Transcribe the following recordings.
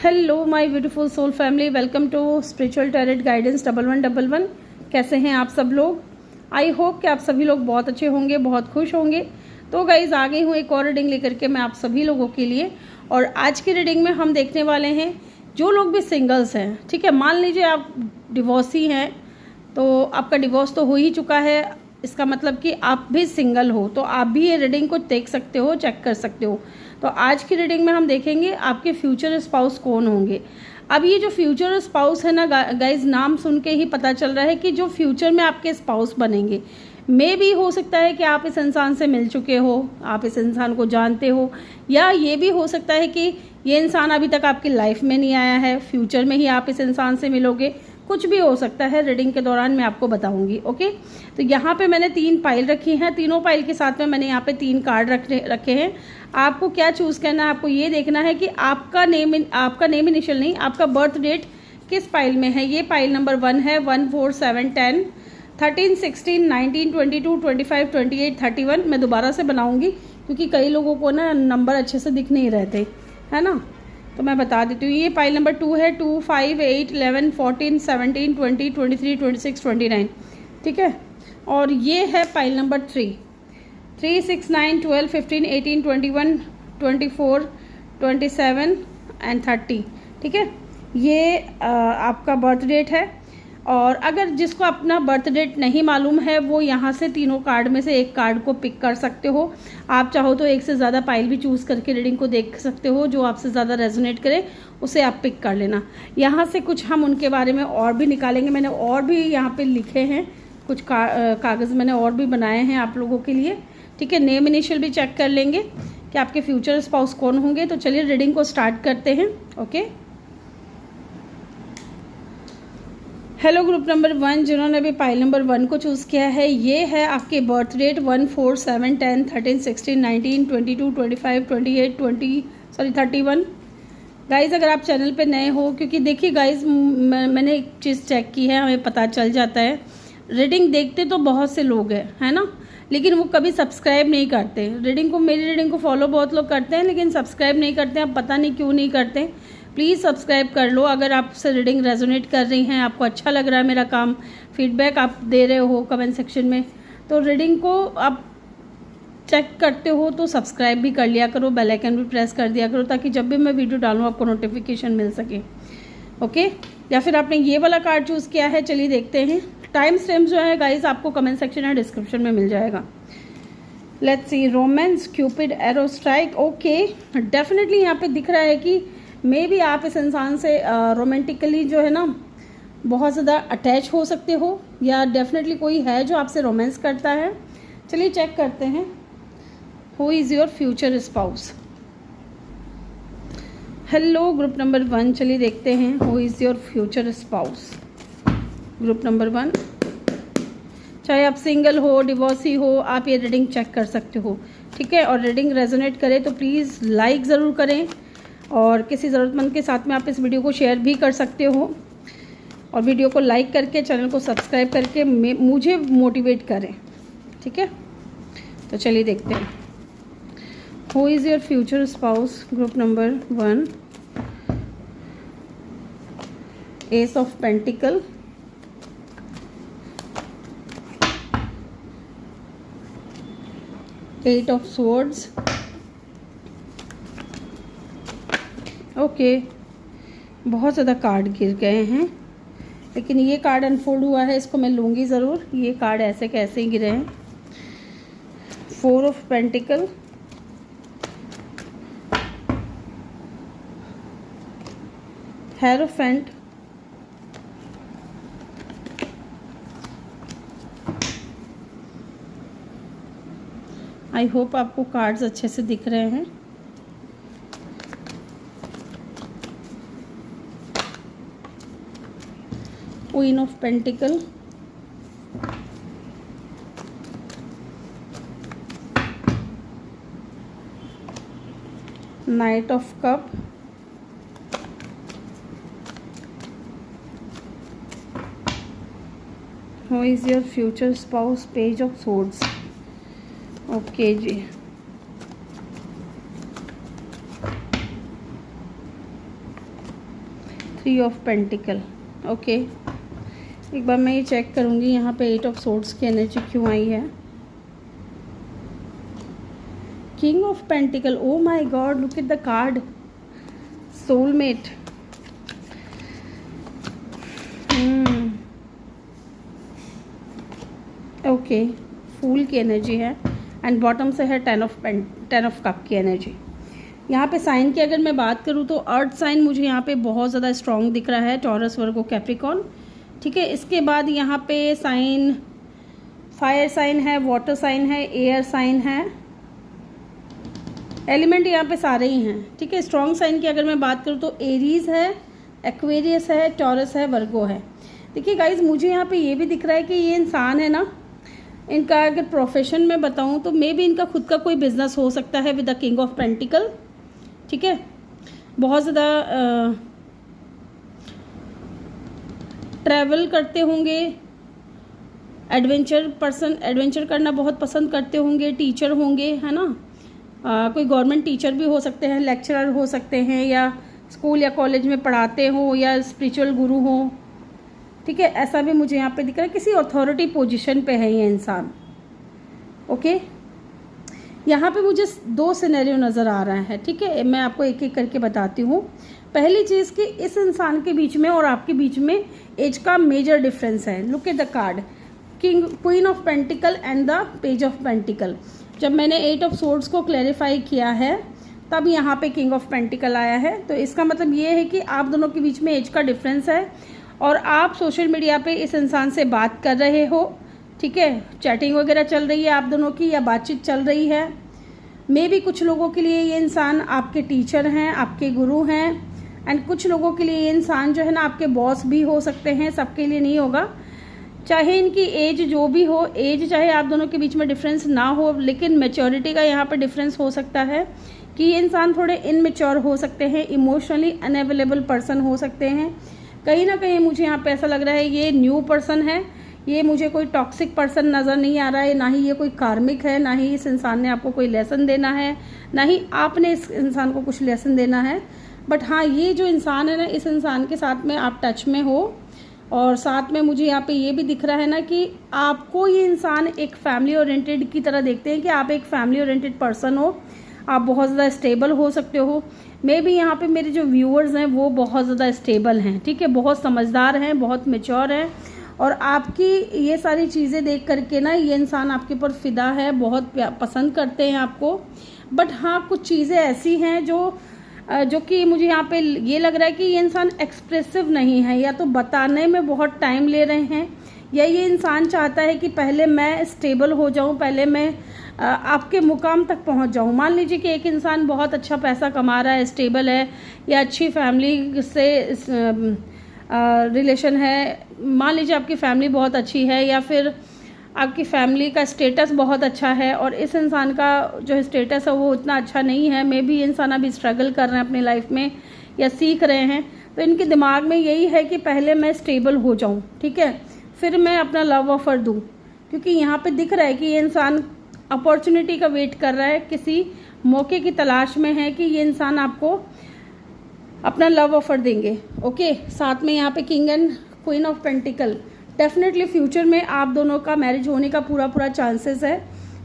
Hello my beautiful soul family, welcome to spiritual tarot guidance 1111। कैसे हैं आप सब लोग? आई होप कि आप सभी लोग बहुत अच्छे होंगे, बहुत खुश होंगे। तो गाइज आ गई हूँ एक और रीडिंग लेकर के मैं आप सभी लोगों के लिए। और आज की रीडिंग में हम देखने वाले हैं जो लोग भी सिंगल्स हैं, ठीक है। मान लीजिए आप डिवोर्सी हैं, तो आपका डिवोर्स तो हो ही चुका है, इसका मतलब कि आप भी सिंगल हो, तो आप भी ये रीडिंग को देख सकते हो, चेक कर सकते हो। तो आज की रीडिंग में हम देखेंगे आपके फ्यूचर स्पाउस कौन होंगे। अब ये जो फ्यूचर स्पाउस है ना गाइज, नाम सुन के ही पता चल रहा है कि जो फ्यूचर में आपके स्पाउस बनेंगे, मे भी हो सकता है कि आप इस इंसान से मिल चुके हो, आप इस इंसान को जानते हो, या ये भी हो सकता है कि ये इंसान अभी तक आपकी लाइफ में नहीं आया है, फ्यूचर में ही आप इस इंसान से मिलोगे। कुछ भी हो सकता है, रीडिंग के दौरान मैं आपको बताऊंगी। ओके, तो यहाँ पे मैंने 3 पाइल रखी हैं, तीनों पाइल के साथ में मैंने यहाँ पे 3 कार्ड रखे हैं। आपको क्या चूज करना है, आपको ये देखना है कि आपका नेम इनिशियल नहीं, आपका बर्थ डेट किस पाइल में है। ये पाइल नंबर 1 है, 1 4 7 10 13 16 19 22 25 28 31। मैं दोबारा से बनाऊंगी क्योंकि कई लोगों को ना नंबर अच्छे से दिख नहीं रहते, है ना, तो मैं बता देती हूँ। ये पाइल नंबर 2 है, 2 5 8 11 14 17 20 23 26 29, ठीक है। और ये है पाइल नंबर 3 3 6 9 12 15 18 21 24 27 एंड 30, ठीक है। ये आपका बर्थ डेट है। और अगर जिसको अपना बर्थ डेट नहीं मालूम है, वो यहाँ से तीनों कार्ड में से एक कार्ड को पिक कर सकते हो। आप चाहो तो एक से ज़्यादा पाइल भी चूज़ करके रीडिंग को देख सकते हो, जो आपसे ज़्यादा रेजोनेट करे उसे आप पिक कर लेना। यहाँ से कुछ हम उनके बारे में और भी निकालेंगे। मैंने और भी यहाँ पे लिखे हैं, कुछ कागज़ मैंने और भी बनाए हैं आप लोगों के लिए, ठीक है। नेम इनिशियल भी चेक कर लेंगे कि आपके फ्यूचर स्पाउस कौन होंगे। तो चलिए रीडिंग को स्टार्ट करते हैं। ओके, हेलो ग्रुप नंबर 1, जिन्होंने भी पाइल नंबर 1 को चूज़ किया है, ये है आपके बर्थ डेट 1 4 7 10 13 16 19 22 25 28 31। गाइज़ अगर आप चैनल पे नए हो, क्योंकि देखिए गाइज़ मैंने एक चीज़ चेक की है, हमें पता चल जाता है, रीडिंग देखते तो बहुत से लोग हैं, है ना, लेकिन वो कभी सब्सक्राइब नहीं करते। मेरी रीडिंग को फॉलो बहुत लोग करते हैं, लेकिन सब्सक्राइब नहीं करते हैं। अब पता नहीं क्यों नहीं करते। प्लीज़ सब्सक्राइब कर लो अगर आपसे रीडिंग रेजोनेट कर रही हैं, आपको अच्छा लग रहा है मेरा काम, फीडबैक आप दे रहे हो कमेंट सेक्शन में, तो रीडिंग को आप चेक करते हो तो सब्सक्राइब भी कर लिया करो, बेल आइकन भी प्रेस कर दिया करो, ताकि जब भी मैं वीडियो डालूँ आपको नोटिफिकेशन मिल सके। ओके, या फिर आपने ये वाला कार्ड चूज़ किया है, चलिए देखते हैं। टाइम स्टैम्प जो है गाइज आपको कमेंट सेक्शन या डिस्क्रिप्शन में मिल जाएगा। Let's see, romance, Cupid, arrow strike. Okay, definitely यहाँ पे दिख रहा है कि मे भी आप इस इंसान से रोमांटिकली जो है ना बहुत ज़्यादा अटैच हो सकते हो, या डेफिनेटली कोई है जो आपसे रोमांस करता है। चलिए चेक करते हैं, who is your future spouse. Hello group number 1, चलिए देखते हैं who is your future spouse. Group number 1, चाहे आप सिंगल हो, डिवोर्सी हो, आप ये रीडिंग चेक कर सकते हो, ठीक है। और रीडिंग रेजोनेट करे तो प्लीज़ लाइक ज़रूर करें, और किसी ज़रूरतमंद के साथ में आप इस वीडियो को शेयर भी कर सकते हो, और वीडियो को लाइक करके चैनल को सब्सक्राइब करके मुझे मोटिवेट करें, ठीक है। तो चलिए देखते हैं, who is your future spouse. Group number 1, ace of pentacles, eight of swords. Okay, बहुत ज़्यादा कार्ड गिर गए हैं, लेकिन ये कार्ड अनफोल्ड हुआ है, इसको मैं लूँगी ज़रूर। ये कार्ड ऐसे कैसे ही गिरे हैं। 4 of pentacles, hierophant, I hope आपको कार्ड्स अच्छे से दिख रहे हैं। Queen of pentacles, knight of cup, who is your future spouse. Page of swords. Okay जी, 3 ऑफ पेंटिकल। ओके, एक बार मैं ये चेक करूँगी यहाँ पे 8 ऑफ सोर्ड्स की एनर्जी क्यों आई है। King of pentacle, oh my god, look at the card, soulmate. Okay, fool की एनर्जी है एंड बॉटम से है 10 ऑफ कप की एनर्जी। यहाँ पे साइन की अगर मैं बात करूँ तो अर्थ साइन मुझे यहाँ पे बहुत ज़्यादा स्ट्रॉन्ग दिख रहा है, टॉरस, वर्गो, कैप्रिकॉर्न। ठीक है, इसके बाद यहाँ पे साइन फायर साइन है, वाटर साइन है, एयर साइन है, एलिमेंट यहाँ पे सारे ही हैं। ठीक है, स्ट्रॉन्ग साइन की अगर मैं बात करूँ तो एरीज है, एक्वेरियस है, टॉरस है, वर्गो है। देखिए गाइज, मुझे यहाँ पे ये भी दिख रहा है कि ये इंसान है ना, इनका अगर प्रोफेशन में बताऊँ तो मे बी इनका खुद का कोई बिजनेस हो सकता है with the king of pentacles. ठीक है, बहुत ज़्यादा ट्रैवल करते होंगे, एडवेंचर करना बहुत पसंद करते होंगे, टीचर होंगे, है ना, कोई गवर्नमेंट टीचर भी हो सकते हैं, लेक्चरर हो सकते हैं, या स्कूल या कॉलेज में पढ़ाते हो, या स्पिरिचुअल गुरु हो। ठीक है, ऐसा भी मुझे यहाँ पे दिख रहा है, किसी अथॉरिटी पोजीशन पे है ये इंसान। ओके, यहाँ पे मुझे 2 सिनेरियो नज़र आ रहा है। ठीक है, मैं आपको एक एक करके बताती हूँ। पहली चीज़ कि इस इंसान के बीच में और आपके बीच में एज का मेजर डिफरेंस है। Look at the card, queen of pentacle and the page of pentacle. जब मैंने 8 ऑफ सोर्ड्स को क्लैरिफाई किया है तब यहाँ पे किंग ऑफ पेंटिकल आया है। तो इसका मतलब ये है कि आप दोनों के बीच में एज का डिफरेंस है और आप सोशल मीडिया पे इस इंसान से बात कर रहे हो। ठीक है, चैटिंग वगैरह चल रही है आप दोनों की, या बातचीत चल रही है। मे भी कुछ लोगों के लिए ये इंसान आपके टीचर हैं, आपके गुरु हैं, एंड कुछ लोगों के लिए ये इंसान जो है ना आपके बॉस भी हो सकते हैं, सबके लिए नहीं होगा। चाहे इनकी एज जो भी हो, एज चाहे आप दोनों के बीच में डिफरेंस ना हो, लेकिन मैच्योरिटी का यहाँ पर डिफरेंस हो सकता है कि ये इंसान थोड़े इनमेच्योर हो सकते हैं, इमोशनली अनअवेलेबल पर्सन हो सकते हैं। कहीं ना कहीं मुझे यहाँ पे ऐसा लग रहा है ये न्यू पर्सन है, ये मुझे कोई टॉक्सिक पर्सन नज़र नहीं आ रहा है, ना ही ये कोई कार्मिक है, ना ही इस इंसान ने आपको कोई लेसन देना है, ना ही आपने इस इंसान को कुछ लेसन देना है। बट हाँ, ये जो इंसान है ना, इस इंसान के साथ में आप टच में हो, और साथ में मुझे यहाँ पे ये भी दिख रहा है ना कि आपको ये इंसान एक फैमिली ओरिएंटेड की तरह देखते हैं, कि आप एक फैमिली ओरिएंटेड पर्सन हो, आप बहुत ज़्यादा स्टेबल हो सकते हो। मे भी यहाँ पे मेरे जो व्यूअर्स हैं वो बहुत ज़्यादा स्टेबल हैं। ठीक है, बहुत समझदार हैं, बहुत मैच्योर हैं, और आपकी ये सारी चीज़ें देख करके ना ये इंसान आपके ऊपर फिदा है, बहुत पसंद करते हैं आपको। बट हाँ, कुछ चीज़ें ऐसी हैं जो कि मुझे यहाँ पे ये लग रहा है कि ये इंसान एक्सप्रेसिव नहीं है, या तो बताने में बहुत टाइम ले रहे हैं, या ये इंसान चाहता है कि पहले मैं स्टेबल हो जाऊं, पहले मैं आपके मुकाम तक पहुंच जाऊं। मान लीजिए कि एक इंसान बहुत अच्छा पैसा कमा रहा है, स्टेबल है, या अच्छी फैमिली से रिलेशन है, मान लीजिए आपकी फैमिली बहुत अच्छी है, या फिर आपकी फैमिली का स्टेटस बहुत अच्छा है, और इस इंसान का जो स्टेटस है वो उतना अच्छा नहीं है। मे बी ये इंसान अभी स्ट्रगल कर रहे हैं अपनी लाइफ में, या सीख रहे हैं। तो इनके दिमाग में यही है कि पहले मैं स्टेबल हो जाऊं, ठीक है, फिर मैं अपना लव ऑफर दूं। क्योंकि यहाँ पे दिख रहा है कि ये इंसान अपॉर्चुनिटी का वेट कर रहा है, किसी मौके की तलाश में है कि ये इंसान आपको अपना लव ऑफर देंगे। ओके, साथ में यहाँ पे king and queen of pentacle. Definitely future में आप दोनों का मैरिज होने का पूरा चांसेस है।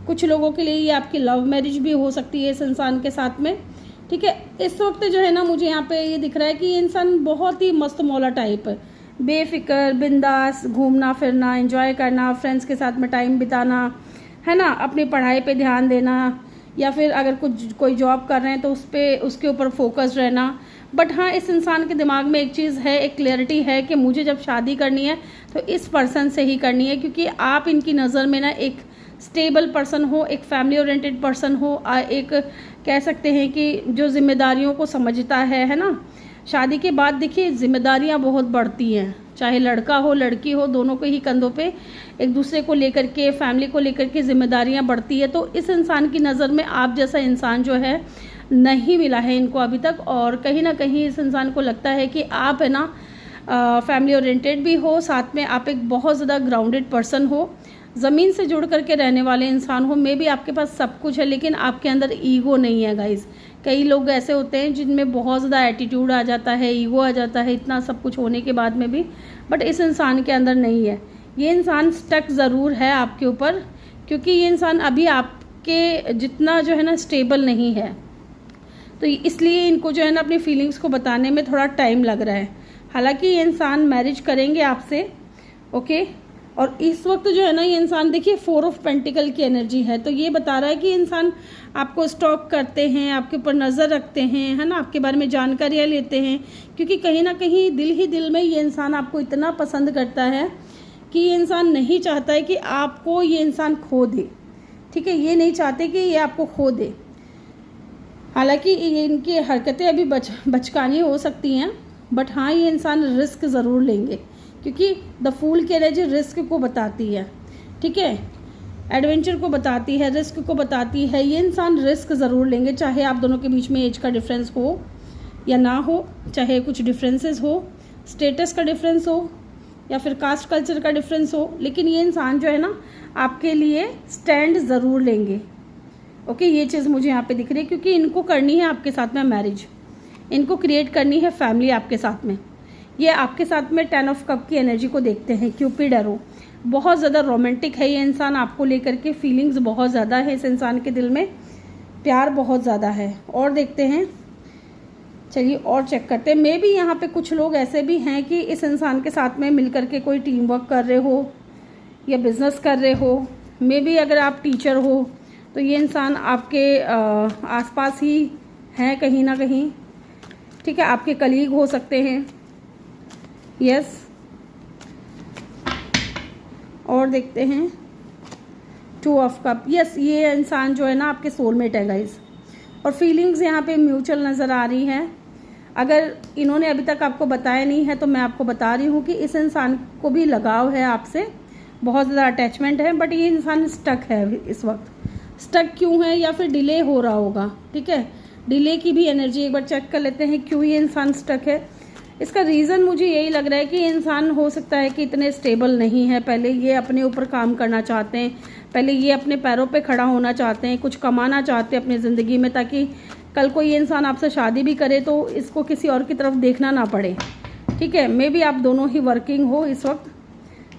कुछ लोगों के लिए ये आपकी लव मैरिज भी हो सकती है इस इंसान के साथ में। ठीक है, इस वक्त जो है ना मुझे यहाँ पे ये दिख रहा है कि ये इंसान बहुत ही मस्त मौला टाइप है, बेफिक्र, बिंदास, घूमना फिरना, एंजॉय करना, फ्रेंड्स के साथ में टाइम बिताना, है ना, अपनी पढ़ाई पे ध्यान देना, या फिर अगर कोई जॉब कर रहे हैं तो उसके ऊपर फोकस रहना। बट हाँ, इस इंसान के दिमाग में एक चीज़ है, एक क्लैरिटी है कि मुझे जब शादी करनी है तो इस पर्सन से ही करनी है, क्योंकि आप इनकी नज़र में ना एक स्टेबल पर्सन हो, एक फैमिली ओरिएंटेड पर्सन हो, एक कह सकते हैं कि जो जिम्मेदारियों को समझता है ना। शादी के बाद देखिए जिम्मेदारियां बहुत बढ़ती हैं, चाहे लड़का हो लड़की हो, दोनों के ही कंधों पे एक दूसरे को लेकर के, फैमिली को लेकर के जिम्मेदारियां बढ़ती है। तो इस इंसान की नज़र में आप जैसा इंसान जो है नहीं मिला है इनको अभी तक, और कहीं ना कहीं इस इंसान को लगता है कि आप है ना फैमिली ओरिएंटेड भी हो, साथ में आप एक बहुत ज़्यादा ग्राउंडेड पर्सन हो, ज़मीन से जुड़ करके रहने वाले इंसान हो। मे बी आपके पास सब कुछ है लेकिन आपके अंदर ईगो नहीं है गाइज। कई लोग ऐसे होते हैं जिनमें बहुत ज़्यादा एटीट्यूड आ जाता है, ईगो आ जाता है, इतना सब कुछ होने के बाद में भी, बट इस इंसान के अंदर नहीं है। ये इंसान स्टक ज़रूर है आपके ऊपर, क्योंकि ये इंसान अभी आपके जितना जो है ना स्टेबल नहीं है, तो इसलिए इनको जो है ना अपनी फीलिंग्स को बताने में थोड़ा टाइम लग रहा है। हालांकि ये इंसान मैरिज करेंगे आपसे, ओके। और इस वक्त जो है ना ये इंसान, देखिए 4 ऑफ पेंटिकल की एनर्जी है, तो ये बता रहा है कि इंसान आपको स्टॉक करते हैं, आपके ऊपर नज़र रखते हैं, है ना, आपके बारे में जानकारियाँ लेते हैं, क्योंकि कहीं ना कहीं दिल ही दिल में ये इंसान आपको इतना पसंद करता है कि ये इंसान नहीं चाहता है कि आपको ये इंसान खो दे, ठीक है। ये नहीं चाहते कि ये आपको खो दे। हालांकि ये इनकी हरकतें अभी बचकानी हो सकती हैं, बट हाँ ये इंसान रिस्क ज़रूर लेंगे, क्योंकि द फूल की एनर्जी रिस्क को बताती है, ठीक है, एडवेंचर को बताती है, रिस्क को बताती है। ये इंसान रिस्क ज़रूर लेंगे, चाहे आप दोनों के बीच में एज का डिफरेंस हो या ना हो, चाहे कुछ डिफरेंसेस हो, स्टेटस का डिफरेंस हो या फिर कास्ट कल्चर का डिफरेंस हो, लेकिन ये इंसान जो है ना आपके लिए स्टैंड ज़रूर लेंगे, ओके। ये चीज़ मुझे यहाँ पे दिख रही है, क्योंकि इनको करनी है आपके साथ में मैरिज, इनको क्रिएट करनी है फैमिली आपके साथ में। ये आपके साथ में 10 ऑफ कप की एनर्जी को देखते हैं, क्यूपिड एरो, बहुत ज़्यादा रोमांटिक है ये इंसान आपको लेकर के, फीलिंग्स बहुत ज़्यादा है इस इंसान के दिल में, प्यार बहुत ज़्यादा है। और देखते हैं, चलिए और चेक करते हैं। मे भी यहाँ पे कुछ लोग ऐसे भी हैं कि इस इंसान के साथ में मिल करके कोई टीम वर्क कर रहे हो या बिजनेस कर रहे हो। मे भी अगर आप टीचर हो तो ये इंसान आपके आसपास ही हैं कहीं ना कहीं, ठीक है, आपके कलीग हो सकते हैं, यस। और देखते हैं 2 ऑफ कप, यस, ये इंसान जो है ना आपके सोलमेट है गाइस, और फीलिंग्स यहाँ पे म्यूचुअल नज़र आ रही हैं। अगर इन्होंने अभी तक आपको बताया नहीं है तो मैं आपको बता रही हूँ कि इस इंसान को भी लगाव है आपसे, बहुत ज़्यादा अटैचमेंट है, बट ये इंसान स्टक है इस वक्त। स्टक क्यों है, या फिर डिले हो रहा होगा, ठीक है, डिले की भी एनर्जी एक बार चेक कर लेते हैं क्यों ये इंसान स्टक है। इसका रीज़न मुझे यही लग रहा है कि इंसान हो सकता है कि इतने स्टेबल नहीं है, पहले ये अपने ऊपर काम करना चाहते हैं, पहले ये अपने पैरों पे खड़ा होना चाहते हैं, कुछ कमाना चाहते हैं अपनी ज़िंदगी में, ताकि कल को ये इंसान आपसे शादी भी करे तो इसको किसी और की तरफ देखना ना पड़े, ठीक है। मे बी आप दोनों ही वर्किंग हो इस वक्त।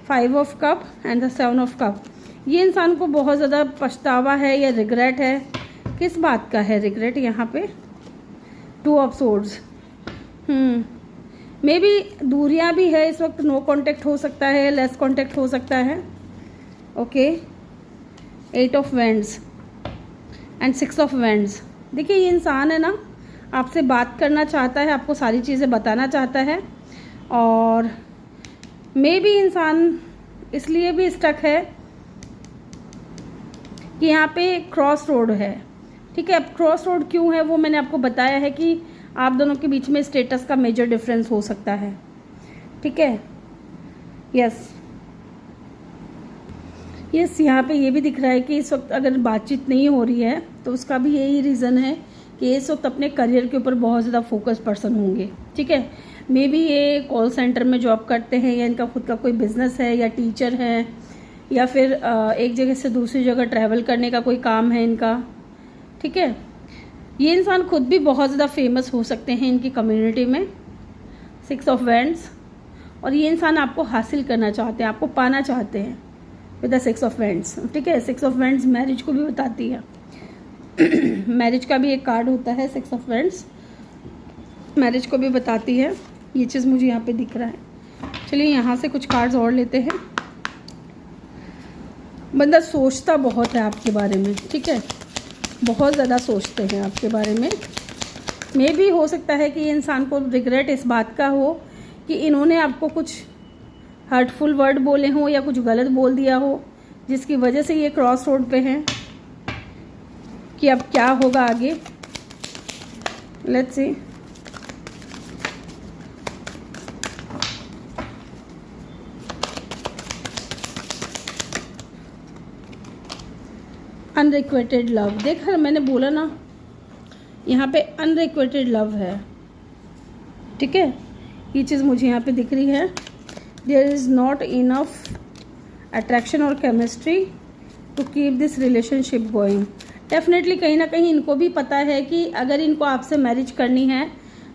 5 of cup and the 7 of cup, ये इंसान को बहुत ज़्यादा पछतावा है या रिग्रेट है। किस बात का है रिग्रेट यहाँ पे? 2 ऑफ सोर्ड्स, मे बी दूरियाँ भी है इस वक्त, नो कांटेक्ट हो सकता है, लेस कांटेक्ट हो सकता है, okay. 8 of wands and 6 of wands. देखिए ये इंसान है ना आपसे बात करना चाहता है, आपको सारी चीज़ें बताना चाहता है, और मे बी इंसान इसलिए भी स्टक है कि यहाँ पे क्रॉस रोड है, ठीक है। अब क्रॉस रोड क्यों है वो मैंने आपको बताया है कि आप दोनों के बीच में स्टेटस का मेजर डिफरेंस हो सकता है, ठीक है, यस। यस, यहाँ पे ये भी दिख रहा है कि इस वक्त अगर बातचीत नहीं हो रही है तो उसका भी यही रीज़न है कि इस वक्त अपने करियर के ऊपर बहुत ज़्यादा फोकस पर्सन होंगे, ठीक है। मे बी ये कॉल सेंटर में जॉब करते हैं, या इनका खुद का कोई बिजनेस है, या टीचर है, या फिर एक जगह से दूसरी जगह ट्रैवल करने का कोई काम है इनका, ठीक है। ये इंसान खुद भी बहुत ज़्यादा फेमस हो सकते हैं इनकी कम्युनिटी में। 6 ऑफ वैंड्स, और ये इंसान आपको हासिल करना चाहते हैं, आपको पाना चाहते हैं विद द 6 ऑफ वैंड्स, ठीक है। 6 ऑफ वैंड्स मैरिज को भी बताती है मैरिज का भी एक कार्ड होता है 6 ऑफ वैंड्स, मैरिज को भी बताती है। ये चीज़ मुझे यहाँ पे दिख रहा है। चलिए यहाँ से कुछ कार्ड्स और लेते हैं। बंदा सोचता बहुत है आपके बारे में, ठीक है, बहुत ज़्यादा सोचते हैं आपके बारे में। मे भी हो सकता है कि ये इंसान को रिग्रेट इस बात का हो कि इन्होंने आपको कुछ हर्टफुल वर्ड बोले हों या कुछ गलत बोल दिया हो, जिसकी वजह से ये क्रॉस रोड पे हैं कि अब क्या होगा आगे। Let's see. अनरिक्वेटेड लव, देखा मैंने बोला ना, यहाँ पे अनरिक्वेटेड लव है, ठीक है। ये चीज़ मुझे यहाँ पे दिख रही है। There is not enough attraction और chemistry to keep this relationship going. Definitely कहीं ना कहीं इनको भी पता है कि अगर इनको आपसे मैरिज करनी है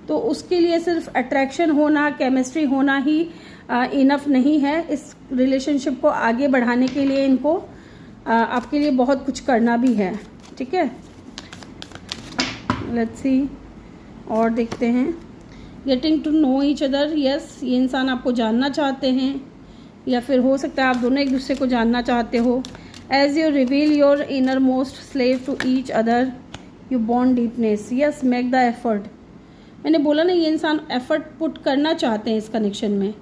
तो उसके लिए सिर्फ अट्रैक्शन होना, केमिस्ट्री होना ही इनफ नहीं है। इस रिलेशनशिप को आगे बढ़ाने के लिए इनको आपके लिए बहुत कुछ करना भी है। ठीक है, लेट्स सी और देखते हैं। Getting to know each other, yes, ये इंसान आपको जानना चाहते हैं या फिर हो सकता है आप दोनों एक दूसरे को जानना चाहते हो। As you reveal your inner most slave to each other you bond deepness, yes, make the effort. मैंने बोला ना, ये इंसान एफर्ट पुट करना चाहते हैं इस कनेक्शन में,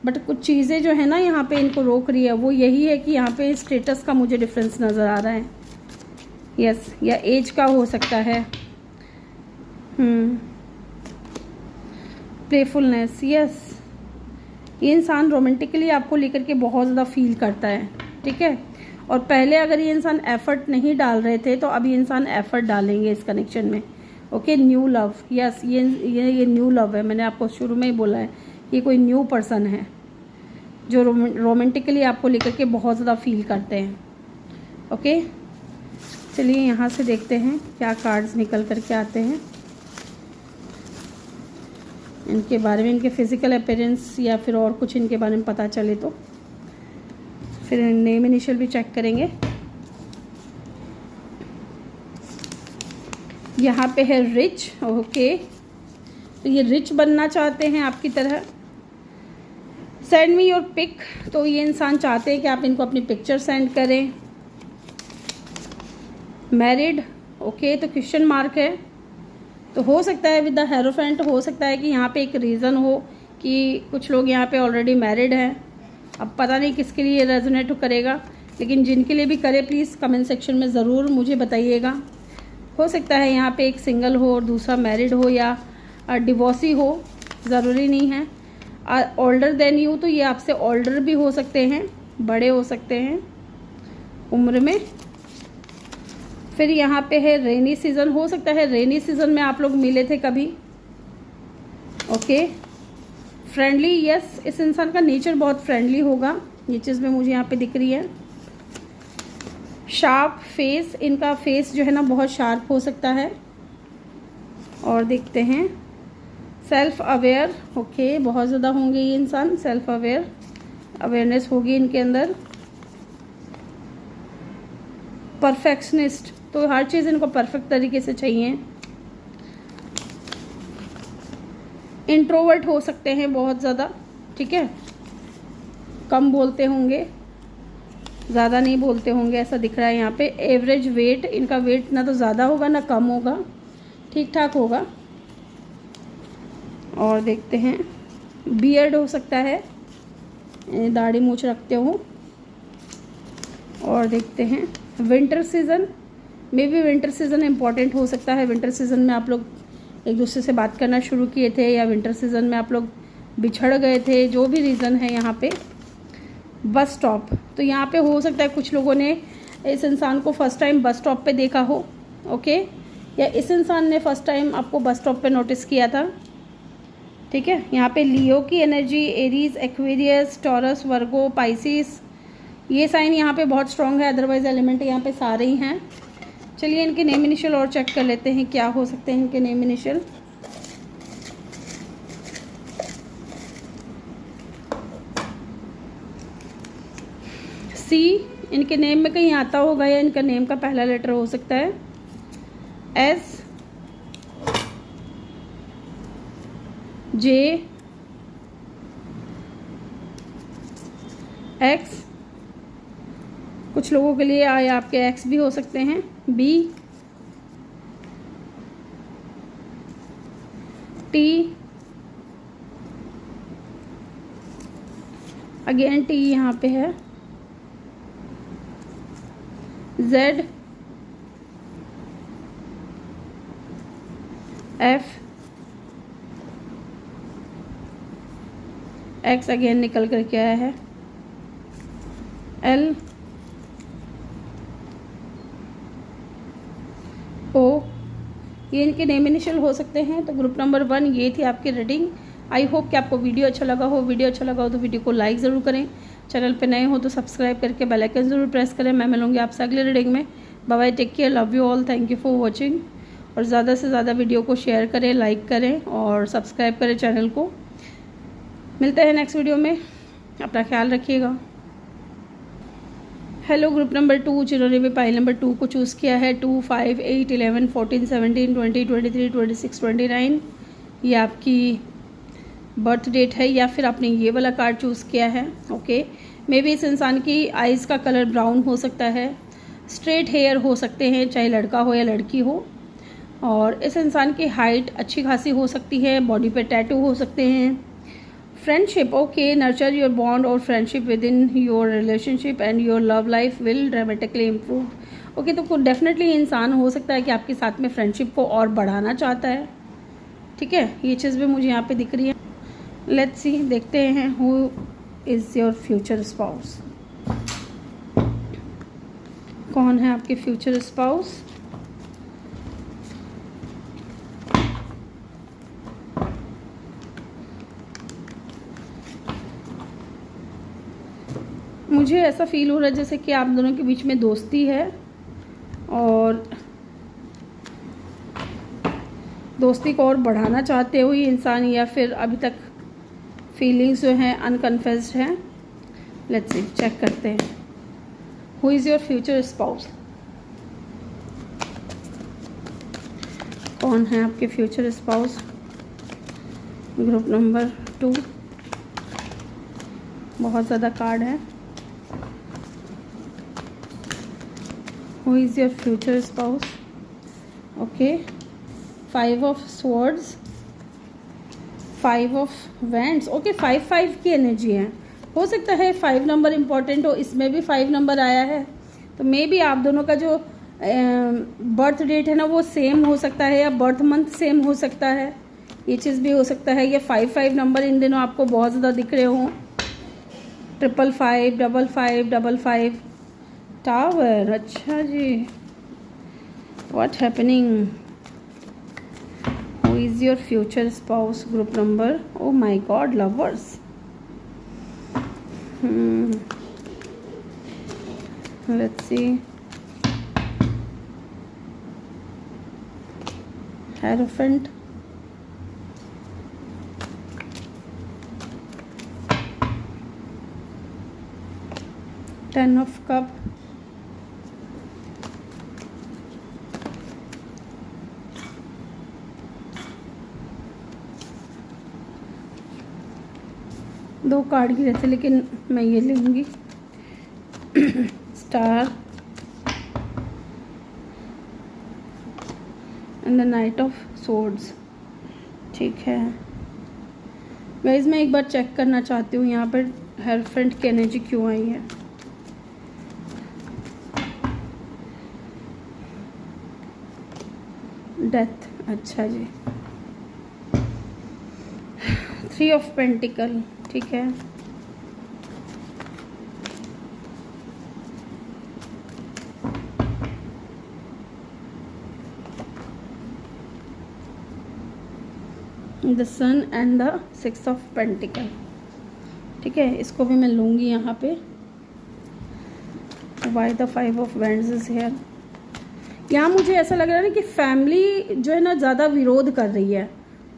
बट कुछ चीज़ें जो है ना यहाँ पे इनको रोक रही है, वो यही है कि यहाँ पे स्टेटस का मुझे डिफरेंस नज़र आ रहा है। यस, या एज का हो सकता है। प्लेफुलनेस, यस, ये इंसान रोमांटिकली आपको लेकर के बहुत ज़्यादा फील करता है। ठीक है, और पहले अगर ये इंसान एफर्ट नहीं डाल रहे थे तो अभी इंसान एफर्ट डालेंगे इस कनेक्शन में। ओके, न्यू लव, यस, ये न्यू लव है। मैंने आपको शुरू में ही बोला है, ये कोई न्यू पर्सन है जो रोमांटिकली आपको लेकर के बहुत ज़्यादा फील करते हैं। ओके, चलिए यहाँ से देखते हैं क्या कार्ड्स निकल करके आते हैं इनके बारे में, इनके फिजिकल अपीयरेंस या फिर और कुछ इनके बारे में पता चले तो फिर नेम इनिशियल भी चेक करेंगे। यहाँ पे है रिच। ओके, तो ये रिच बनना चाहते हैं आपकी तरह। सेंड मी योर पिक, तो ये इंसान चाहते हैं कि आप इनको अपनी पिक्चर सेंड करें। मैरिड, ओके, तो क्वेश्चन मार्क है, तो हो सकता है विद द हेरोफेंट, हो सकता है कि यहाँ पे एक रीज़न हो कि कुछ लोग यहाँ पे ऑलरेडी मैरिड हैं। अब पता नहीं किसके लिए रेजोनेट करेगा, लेकिन जिनके लिए भी करे प्लीज़ कमेंट सेक्शन में ज़रूर मुझे बताइएगा। हो सकता है यहाँ पे एक सिंगल हो और दूसरा मैरिड हो या डिवोर्सी हो, ज़रूरी नहीं है। ओल्डर देन यू, तो ये आपसे ओल्डर भी हो सकते हैं, बड़े हो सकते हैं उम्र में। फिर यहाँ पे है रेनी सीज़न, हो सकता है रेनी सीज़न में आप लोग मिले थे कभी। ओके, फ्रेंडली, यस, इस इंसान का नेचर बहुत फ्रेंडली होगा, ये चीज़ में मुझे यहाँ पे दिख रही है। शार्प फेस, इनका फेस जो है ना बहुत शार्प हो सकता है। और देखते हैं सेल्फ अवेयर, ओके, बहुत ज़्यादा होंगे ये इंसान सेल्फ अवेयरनेस होगी इनके अंदर। परफेक्शनिस्ट, तो हर चीज़ इनको परफेक्ट तरीके से चाहिए। इंट्रोवर्ट हो सकते हैं बहुत ज़्यादा, ठीक है, कम बोलते होंगे, ज़्यादा नहीं बोलते होंगे, ऐसा दिख रहा है यहाँ पे। एवरेज वेट, इनका वेट ना तो ज़्यादा होगा ना कम होगा, ठीक ठाक होगा। और देखते हैं बियर्ड हो सकता है, दाढ़ी मूछ रखते हो। और देखते हैं winter season, may be winter season important हो सकता है। विंटर सीज़न में आप लोग एक दूसरे से बात करना शुरू किए थे या विंटर सीज़न में आप लोग बिछड़ गए थे, जो भी रीज़न है यहाँ पे। बस स्टॉप, तो यहाँ पे हो सकता है कुछ लोगों ने इस इंसान को फर्स्ट टाइम बस स्टॉप पे देखा हो, ओके, या इस इंसान ने फर्स्ट टाइम आपको बस स्टॉप पे नोटिस किया था। ठीक है, यहाँ पे लियो की एनर्जी, एरीज, एक्वेरियस, टॉरस, वर्गो, पाइसिस, ये साइन यहाँ पे बहुत स्ट्रॉन्ग है, अदरवाइज एलिमेंट यहाँ पे सारे ही हैं। चलिए इनके नेम इनिशियल और चेक कर लेते हैं क्या हो सकते हैं इनके नेम इनिशियल। सी, इनके नेम में कहीं आता होगा या इनका नेम का पहला लेटर हो सकता है। एस, जे, एक्स, कुछ लोगों के लिए आए आपके एक्स भी हो सकते हैं। बी, टी, अगेन टी यहाँ पे है। जेड, एफ, एक्स अगेन निकल करके आया है। एल, ओ, ये इनके नेम इनिशियल हो सकते हैं। तो ग्रुप नंबर 1 ये थी आपकी रीडिंग। आई होप कि आपको वीडियो अच्छा लगा हो। वीडियो अच्छा लगा हो तो वीडियो को लाइक ज़रूर करें। चैनल पे नए हो तो सब्सक्राइब करके बेल आइकन ज़रूर प्रेस करें। मैं मिलूंगी आपसे अगले रीडिंग में। Bye bye, take care, love you all, thank you for watching. और ज़्यादा से ज़्यादा वीडियो को शेयर करें, लाइक करें और सब्सक्राइब करें चैनल को। मिलते हैं नेक्स्ट वीडियो में, अपना ख्याल रखिएगा। हेलो ग्रुप नंबर 2, जिन्होंने भी पाइल नंबर 2 को चूज़ किया है, 2, 5, 8, 11, 14, 17, 20, 23, 26, 29, ये आपकी बर्थ डेट है या फिर आपने ये वाला कार्ड चूज़ किया है। ओके, मे बी इस इंसान की आइज़ का कलर ब्राउन हो सकता है, स्ट्रेट हेयर हो सकते हैं, चाहे लड़का हो या लड़की हो, और इस इंसान की हाइट अच्छी खासी हो सकती है, बॉडी पे टैटू हो सकते हैं। Friendship, okay, nurture your bond और friendship within your relationship and your love life will dramatically improve. Okay, तो डेफिनेटली इंसान हो सकता है कि आपके साथ में फ्रेंडशिप को और बढ़ाना चाहता है। ठीक है, ये चीज़ भी मुझे यहाँ पे दिख रही है। लेट्स सी, देखते हैं who is your future spouse. कौन है आपके फ्यूचर स्पाउस? मुझे ऐसा फील हो रहा है जैसे कि आप दोनों के बीच में दोस्ती है और दोस्ती को और बढ़ाना चाहते हो ये इंसान, या फिर अभी तक फीलिंग्स जो हैं अनकन्फेस्ड हैं। लेट्स सी, चेक करते हैं who is your future spouse. कौन है आपके फ्यूचर स्पाउस? ग्रुप नंबर 2, बहुत ज़्यादा कार्ड है। Who is your future spouse? Okay, 5 of swords, 5 of wands. Okay, 5 की एनर्जी है। हो सकता है 5 नंबर इम्पॉर्टेंट हो, इसमें भी 5 नंबर आया है, तो मे बी आप दोनों का जो बर्थ डेट है ना वो सेम हो सकता है, या बर्थ मंथ सेम हो सकता है, ये चीज़ भी हो सकता है। या 5 नंबर इन दिनों आपको बहुत ज़्यादा दिख रहे हों, 555, 55, 55, टावर। अच्छा जी, what happening? Who is your future spouse? Group number, oh my god, lovers. Let's see, hierophant, ten of cup, दो कार्ड की रहते लेकिन मैं ये लूँगी, star and the knight of swords. ठीक है गाइस, मैं एक बार चेक करना चाहती हूँ यहाँ पर हेरोफेंट की एनर्जी क्यों आई है। डेथ, अच्छा जी, 3 ऑफ पेंटिकल। ठीक है, the sun and the 6 of pentacles. ठीक है, इसको भी मैं लूँगी यहाँ पे। Why the 5 of wands is here. यहाँ मुझे ऐसा लग रहा है ना कि फैमिली जो है ना ज़्यादा विरोध कर रही है।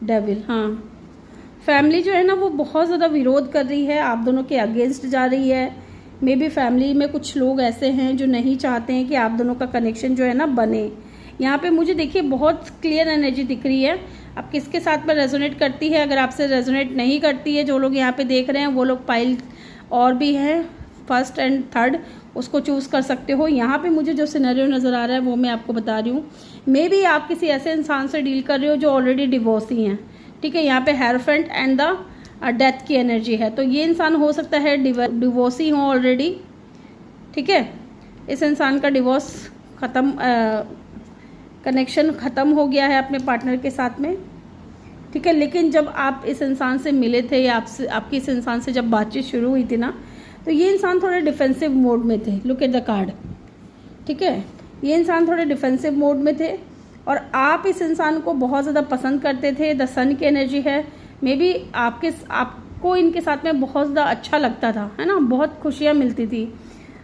डेविल, हाँ, फैमिली जो है ना वो बहुत ज़्यादा विरोध कर रही है, आप दोनों के अगेंस्ट जा रही है। मे बी फैमिली में कुछ लोग ऐसे हैं जो नहीं चाहते हैं कि आप दोनों का कनेक्शन जो है ना बने। यहाँ पे मुझे देखिए बहुत क्लियर एनर्जी दिख रही है। अब किसके साथ में रेजोनेट करती है, अगर आपसे रेजोनेट नहीं करती है, जो लोग यहाँ पे देख रहे हैं वो लोग पाइल और भी हैं, 1st एंड 3rd, उसको चूज़ कर सकते हो। यहाँ पे मुझे जो सिनेरियो नज़र आ रहा है वो मैं आपको बता रही हूँ। मे बी आप किसी ऐसे इंसान से डील कर रहे हो जो ऑलरेडी डिवोर्सी हैं। ठीक है, यहाँ पे हेरोफेंट एंड द डेथ की एनर्जी है, तो ये इंसान हो सकता है डिवोर्सी हो ऑलरेडी। ठीक है, इस इंसान का डिवोर्स ख़त्म, कनेक्शन ख़त्म हो गया है अपने पार्टनर के साथ में। ठीक है, लेकिन जब आप इस इंसान से मिले थे या आपकी इस इंसान से जब बातचीत शुरू हुई थी ना, तो ये इंसान थोड़े डिफेंसिव मोड में थे। Look at the card. ठीक है, ये इंसान थोड़े डिफेंसिव मोड में थे और आप इस इंसान को बहुत ज़्यादा पसंद करते थे। द सन की एनर्जी है, मे बी आपको इनके साथ में बहुत ज़्यादा अच्छा लगता था, है ना, बहुत खुशियाँ मिलती थी,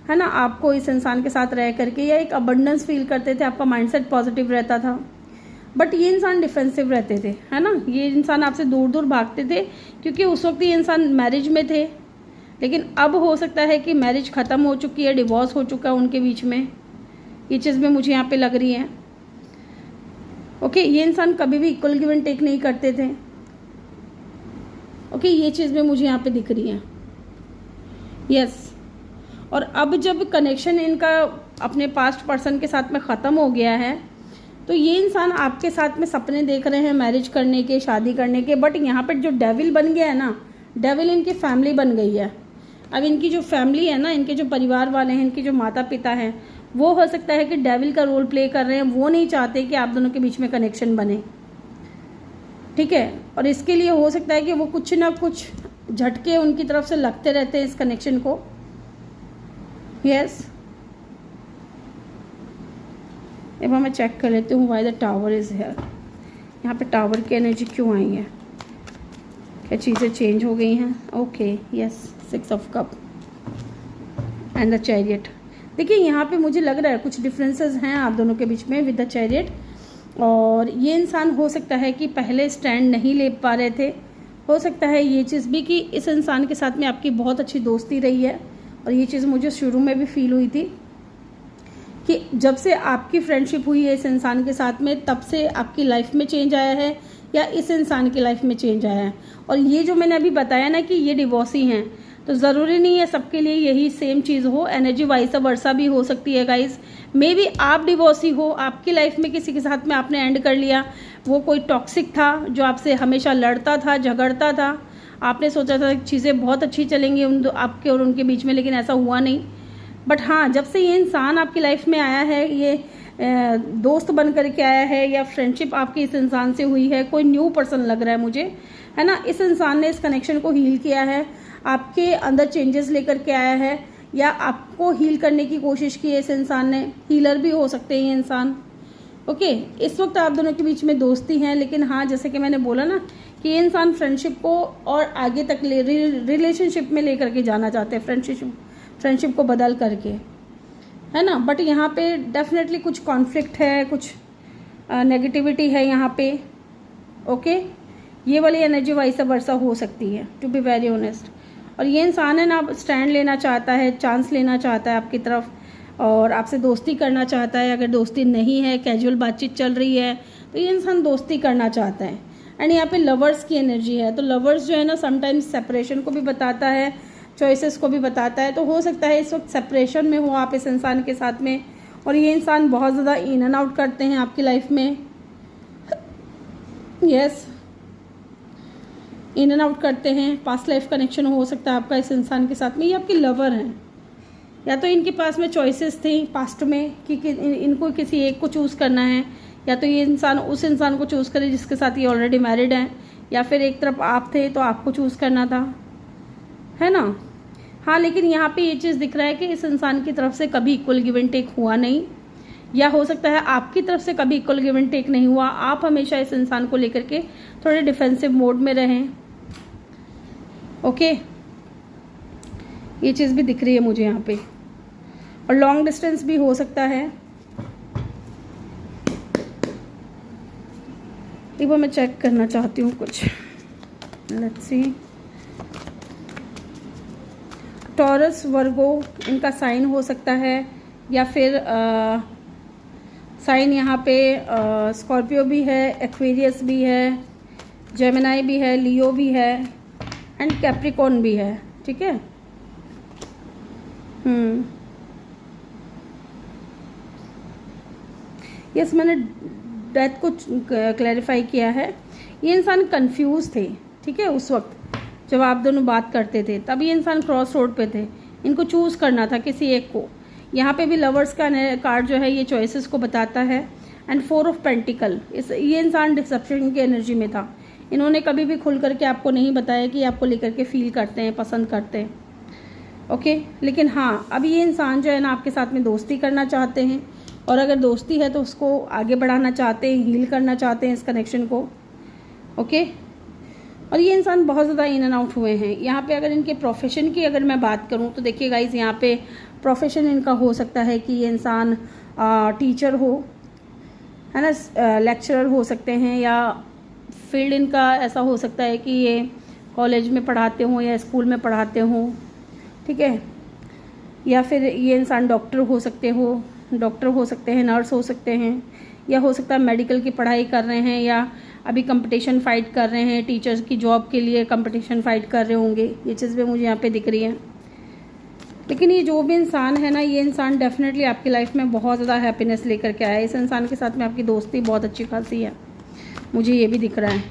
है ना, आपको इस इंसान के साथ रह करके, या एक अबंडेंस फील करते थे, आपका माइंडसेट पॉजिटिव रहता था। बट ये इंसान डिफेंसिव रहते थे, है ना, ये इंसान आपसे दूर दूर भागते थे, क्योंकि उस वक्त ये इंसान मैरिज में थे। लेकिन अब हो सकता है कि मैरिज ख़त्म हो चुकी है, डिवोर्स हो चुका है उनके बीच में, ये चीज़ भी मुझे यहाँ पे लग रही है। ओके, ये इंसान कभी भी इक्वल गिव एंड टेक नहीं करते थे। ओके, ये चीज़ भी मुझे यहाँ पे दिख रही है। यस, और अब जब कनेक्शन इनका अपने पास्ट पर्सन के साथ में ख़त्म हो गया है, तो ये इंसान आपके साथ में सपने देख रहे हैं मैरिज करने के, शादी करने के। बट यहाँ पर जो डेविल बन गया है ना, डेविल इनकी फैमिली बन गई है। अब इनकी जो फैमिली है ना, इनके जो परिवार वाले हैं, इनके जो माता पिता हैं, वो हो सकता है कि डेविल का रोल प्ले कर रहे हैं। वो नहीं चाहते कि आप दोनों के बीच में कनेक्शन बने, ठीक है। और इसके लिए हो सकता है कि वो कुछ ना कुछ झटके उनकी तरफ से लगते रहते हैं इस कनेक्शन को। यस, अब मैं चेक कर लेती हूँ why the tower is here. यहाँ पे टावर की एनर्जी क्यों आई है, क्या चीज़ें चेंज हो गई हैं? Okay, yes, 6 of cup and the chariot. देखिए यहाँ पे मुझे लग रहा है कुछ डिफरेंसेस हैं आप दोनों के बीच में विद द चैरियट। और ये इंसान हो सकता है कि पहले स्टैंड नहीं ले पा रहे थे। हो सकता है ये चीज़ भी कि इस इंसान के साथ में आपकी बहुत अच्छी दोस्ती रही है। और ये चीज़ मुझे शुरू में भी फील हुई थी कि जब से आपकी फ्रेंडशिप हुई है इस इंसान के साथ में, तब से आपकी लाइफ में चेंज आया है या इस इंसान की लाइफ में चेंज आया है। और ये जो मैंने अभी बताया ना कि ये डिवोर्सी हैं, तो ज़रूरी नहीं है सबके लिए यही सेम चीज़ हो। एनर्जी वाइस वर्सा भी हो सकती है गाइस। मे बी आप डिवोर्सी हो, आपकी लाइफ में किसी के साथ में आपने एंड कर लिया, वो कोई टॉक्सिक था जो आपसे हमेशा लड़ता था, झगड़ता था। आपने सोचा था चीज़ें बहुत अच्छी चलेंगी आपके और उनके बीच में, लेकिन ऐसा हुआ नहीं। बट हाँ, जब से ये इंसान आपकी लाइफ में आया है, ये दोस्त बन करके आया है या फ्रेंडशिप आपकी इस इंसान से हुई है, कोई न्यू पर्सन लग रहा है मुझे, है ना। इस इंसान ने इस कनेक्शन को हील किया है, आपके अंदर चेंजेस लेकर के आया है, या आपको हील करने की कोशिश की है इस इंसान ने। हीलर भी हो सकते हैं ये इंसान। ओके, इस वक्त आप दोनों के बीच में दोस्ती है, लेकिन हाँ, जैसे कि मैंने बोला ना कि ये इंसान फ्रेंडशिप को और आगे तक रिलेशनशिप में लेकर के जाना चाहते हैं, फ्रेंडशिप को बदल करके, है ना। बट यहाँ पे डेफिनेटली कुछ कॉन्फ्लिक्ट है, कुछ नेगेटिविटी है यहाँ पे। ओके, ये वाली एनर्जी वाइस वर्सा हो सकती है, टू बी वेरी ऑनेस्ट। और ये इंसान है ना, स्टैंड लेना चाहता है, चांस लेना चाहता है आपकी तरफ, और आपसे दोस्ती करना चाहता है। अगर दोस्ती नहीं है, कैजुअल बातचीत चल रही है, तो ये इंसान दोस्ती करना चाहता है। एंड यहाँ पे लवर्स की एनर्जी है, तो लवर्स जो है ना, समटाइम्स सेपरेशन को भी बताता है, चॉइसेस को भी बताता है। तो हो सकता है इस वक्त सेपरेशन में हो आप इस इंसान के साथ में, और ये इंसान बहुत ज़्यादा इन एंड आउट करते हैं आपकी लाइफ में। यस, इन एंड आउट करते हैं। पास्ट लाइफ कनेक्शन हो सकता है आपका इस इंसान के साथ में। ये आपके लवर हैं, या तो इनके पास में चॉइसेस थी पास्ट में कि इनको किसी एक को चूज़ करना है, या तो ये इंसान उस इंसान को चूज़ करे जिसके साथ ये ऑलरेडी मैरिड है, या फिर एक तरफ आप थे तो आपको चूज़ करना था, है ना। हाँ, लेकिन यहाँ पे ये चीज़ दिख रहा है कि इस इंसान की तरफ से कभी इक्वल गिव एंड टेक हुआ नहीं, या हो सकता है आपकी तरफ से कभी इक्वल गिव एंड टेक नहीं हुआ। आप हमेशा इस इंसान को लेकर के थोड़े डिफेंसिव मोड में रहें। ओके, ये चीज़ भी दिख रही है मुझे यहाँ पे। और लॉन्ग डिस्टेंस भी हो सकता है। एक बार मैं चेक करना चाहती हूँ कुछ। लेट्स सी, टॉरस वर्गो इनका साइन हो सकता है, या फिर साइन यहाँ पे स्कॉर्पियो भी है, एक्वेरियस भी है, जेमिनाई भी है, लियो भी है, एंड कैप्रिकॉर्न भी है, ठीक है। यस, मैंने डेथ को क्लैरिफाई किया है। ये इंसान कंफ्यूज थे, ठीक है, उस वक्त जब आप दोनों बात करते थे, तब ये इंसान क्रॉस रोड पे थे, इनको चूज़ करना था किसी एक को। यहाँ पे भी लवर्स का कार्ड जो है ये चॉइसेस को बताता है। एंड 4 ऑफ पेंटिकल, ये इंसान डिसेप्शन की एनर्जी में था। इन्होंने कभी भी खुल करके आपको नहीं बताया कि आपको लेकर के फील करते हैं, पसंद करते हैं। ओके, लेकिन हाँ, अब ये इंसान जो है ना आपके साथ में दोस्ती करना चाहते हैं, और अगर दोस्ती है तो उसको आगे बढ़ाना चाहते हैं, हील करना चाहते हैं इस कनेक्शन को। ओके, और ये इंसान बहुत ज़्यादा इन एंड आउट हुए हैं। यहाँ पे अगर इनके प्रोफेशन की अगर मैं बात करूँ तो देखिए गाइज, यहाँ पे प्रोफेशन इनका हो सकता है कि ये इंसान टीचर हो, है ना, लेक्चरर हो सकते हैं, या फील्ड इनका ऐसा हो सकता है कि ये कॉलेज में पढ़ाते हों या स्कूल में पढ़ाते हों, ठीक है। या फिर ये इंसान डॉक्टर हो सकते हैं, नर्स हो सकते हैं, या हो सकता है मेडिकल की पढ़ाई कर रहे हैं, या अभी कंपटीशन फाइट कर रहे हैं, टीचर्स की जॉब के लिए कंपटीशन फाइट कर रहे होंगे। ये चीज़ भी मुझे यहाँ पे दिख रही है। लेकिन ये जो भी इंसान है ना, ये इंसान डेफिनेटली आपकी लाइफ में बहुत ज़्यादा हैप्पीनेस लेकर के आया है। इस इंसान के साथ में आपकी दोस्ती बहुत अच्छी खासी है, मुझे ये भी दिख रहा है।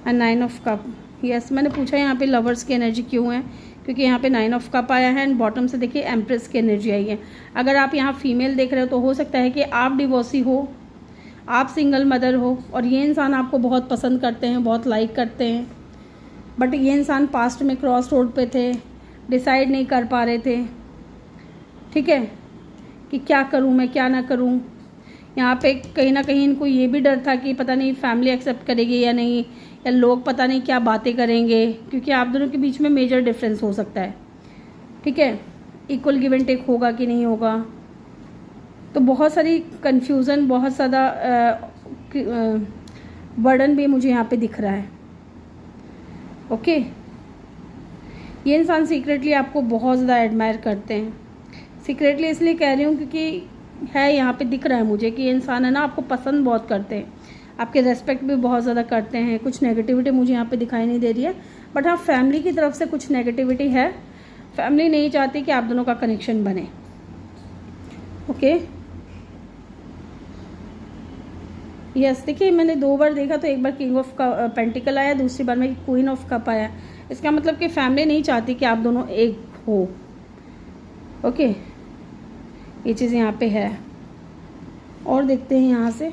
एंड 9 ऑफ कप, यस, मैंने पूछा यहाँ पे लवर्स की एनर्जी क्यों है, क्योंकि यहाँ पे 9 ऑफ कप आया है एंड बॉटम से देखिए एम्प्रेस की एनर्जी आई है। अगर आप यहाँ फीमेल देख रहे हो तो हो सकता है कि आप डिवोर्सी हो, आप सिंगल मदर हो, और ये इंसान आपको बहुत पसंद करते हैं, बहुत लाइक करते हैं, बट ये इंसान पास्ट में क्रॉस रोड पे थे, डिसाइड नहीं कर पा रहे थे, ठीक है, कि क्या करूँ मैं, क्या ना करूँ। यहाँ पे कहीं ना कहीं इनको ये भी डर था कि पता नहीं फैमिली एक्सेप्ट करेगी या नहीं, या लोग पता नहीं क्या बातें करेंगे, क्योंकि आप दोनों के बीच में मेजर डिफरेंस हो सकता है, ठीक है। इक्वल गिव एंड टेक होगा कि नहीं होगा, तो बहुत सारी कन्फ्यूज़न, बहुत ज़्यादा बर्डन भी मुझे यहाँ पे दिख रहा है। ओके, ये इंसान सीक्रेटली आपको बहुत ज़्यादा एडमायर करते हैं। सीक्रेटली इसलिए कह रही हूँ क्योंकि है यहाँ पे दिख रहा है मुझे कि ये इंसान है ना आपको पसंद बहुत करते हैं, आपके रेस्पेक्ट भी बहुत ज़्यादा करते हैं। कुछ नेगेटिविटी मुझे यहाँ पे दिखाई नहीं दे रही है, बट हाँ फैमिली की तरफ से कुछ नेगेटिविटी है। फैमिली नहीं चाहती कि आप दोनों का कनेक्शन बने। ओके, यस, देखिए मैंने 2 बार देखा तो एक बार किंग ऑफ पेंटिकल आया, दूसरी बार में क्वीन ऑफ कप आया। इसका मतलब कि फैमिली नहीं चाहती कि आप दोनों एक हो। ओके, ये चीज़ यहाँ पे है। और देखते हैं यहाँ से,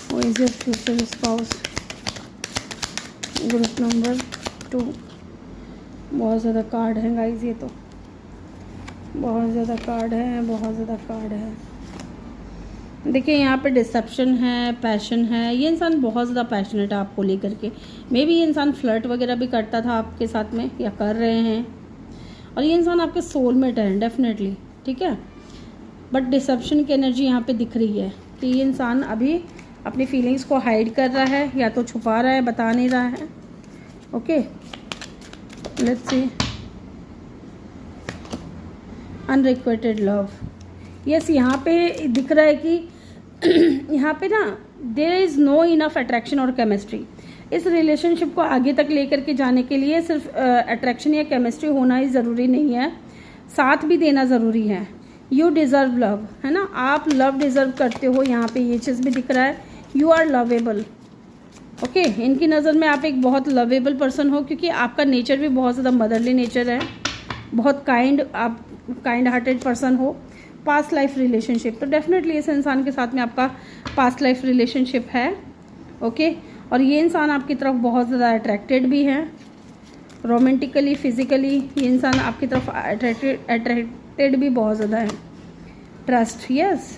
Who is your future spouse? Group number 2। बहुत ज़्यादा कार्ड हैं गाइस, ये तो बहुत ज़्यादा कार्ड है, बहुत ज़्यादा कार्ड है। देखिए यहाँ पे डिसेप्शन है, पैशन है। ये इंसान बहुत ज़्यादा पैशनेट है आपको लेकर के। मे बी ये इंसान फ्लर्ट वगैरह भी करता था आपके साथ में, या कर रहे हैं, और ये इंसान आपके सोलमेट है डेफिनेटली, ठीक है। बट डिसेप्शन की एनर्जी यहाँ पे दिख रही है कि ये इंसान अभी अपनी फीलिंग्स को हाइड कर रहा है, या तो छुपा रहा है, बता नहीं रहा है। Okay, let's see. Unrequited love, yes, यहाँ पे दिख रहा है कि यहाँ पे ना there is no enough attraction और केमिस्ट्री। इस रिलेशनशिप को आगे तक लेकर के जाने के लिए सिर्फ अट्रैक्शन या केमिस्ट्री होना ही ज़रूरी नहीं है, साथ भी देना ज़रूरी है। यू डिज़र्व लव, है ना, आप लव डिज़र्व करते हो। यहाँ पे ये चीज़ भी दिख रहा है, यू आर लवेबल। ओके, इनकी नज़र में आप एक बहुत लवेबल पर्सन हो, क्योंकि आपका नेचर भी बहुत ज़्यादा मदरली नेचर है, बहुत काइंड, आप काइंड हार्टेड पर्सन हो। पास्ट लाइफ रिलेशनशिप, तो डेफिनेटली इस इंसान के साथ में आपका पास्ट लाइफ रिलेशनशिप है। ओके, और ये इंसान आपकी तरफ बहुत ज़्यादा अट्रैक्टेड भी है, रोमांटिकली, फिजिकली ये इंसान आपकी तरफ अट्रैक्टेड भी बहुत ज़्यादा है। Trust, yes,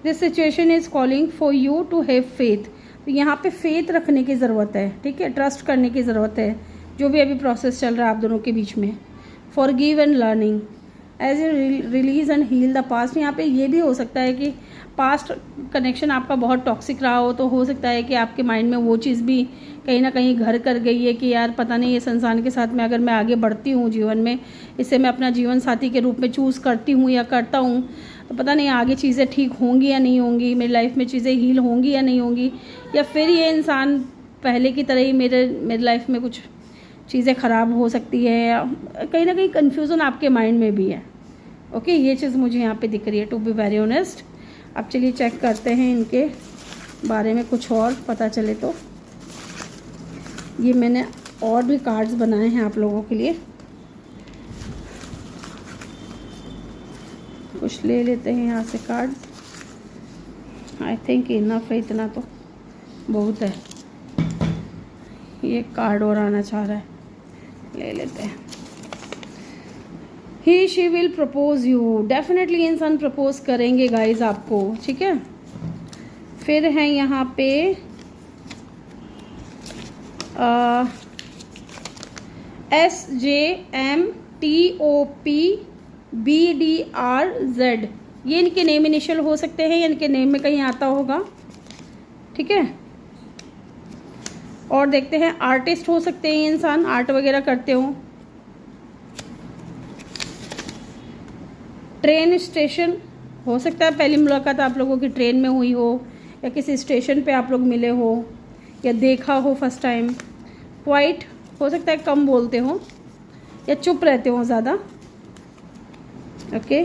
this situation is calling for you to have faith. तो यहाँ पे फेथ रखने की ज़रूरत है, ठीक है, ट्रस्ट करने की ज़रूरत है, जो भी अभी प्रोसेस चल रहा है आप दोनों के बीच में। Forgive and learning as you release and heal the past. यहाँ पे ये भी हो सकता है कि पास्ट कनेक्शन आपका बहुत टॉक्सिक रहा हो सकता है कि आपके माइंड में वो चीज़ भी कहीं ना कहीं घर कर गई है कि यार पता नहीं इस इंसान के साथ में अगर मैं आगे बढ़ती हूँ जीवन में, इसे मैं अपना जीवन साथी के रूप में चूज़ करती हूँ या करता हूँ, तो पता नहीं आगे चीज़ें ठीक होंगी या नहीं होंगी, मेरी लाइफ में चीज़ें हील होंगी या नहीं होंगी, या फिर ये इंसान पहले की तरह ही मेरे लाइफ में कुछ चीज़ें ख़राब हो सकती है, या कहीं ना कहीं कन्फ्यूज़न आपके माइंड में भी है। ओके, ये चीज़ मुझे यहाँ पे दिख रही है, टू बी वेरी ऑनेस्ट। अब चलिए चेक करते हैं इनके बारे में कुछ और पता चले तो। ये मैंने और भी कार्ड्स बनाए हैं आप लोगों के लिए, कुछ ले लेते हैं यहाँ से कार्ड्स। आई थिंक इनफ है, इतना तो बहुत है। ये कार्ड और आना चाह रहा है, ले लेते हैं। He she will propose you, definitely इंसान प्रपोज करेंगे गाइज आपको, ठीक है। फिर है यहाँ पे SJMTOPBDRZ, ये इनके नेम इनिशियल हो सकते हैं या इनके नेम में कहीं आता होगा, ठीक है। और देखते हैं आर्टिस्ट हो सकते हैं, इंसान आर्ट वगैरह करते हो। ट्रेन स्टेशन हो सकता है पहली मुलाकात आप लोगों की ट्रेन में हुई हो या किसी स्टेशन पे आप लोग मिले हो या देखा हो फर्स्ट टाइम। क्वाइट हो सकता है कम बोलते हो या चुप रहते हो ज़्यादा। Okay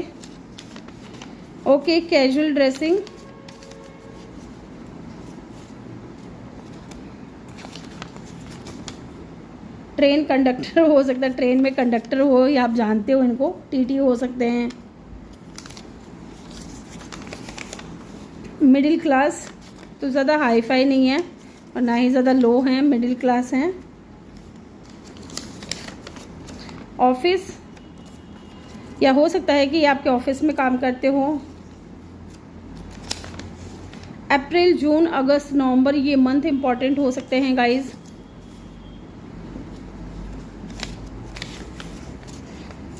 okay, casual dressing. Train conductor हो सकता है, ट्रेन में कंडक्टर हो या आप जानते हो इनको, टीटी हो सकते हैं। मिडिल क्लास, तो ज़्यादा हाई फाई नहीं है और ना ही ज़्यादा लो हैं, मिडिल क्लास हैं। ऑफिस, या हो सकता है कि आपके ऑफिस में काम करते हो। अप्रैल, जून, अगस्त, नवंबर, ये मंथ इंपॉर्टेंट हो सकते हैं गाइज।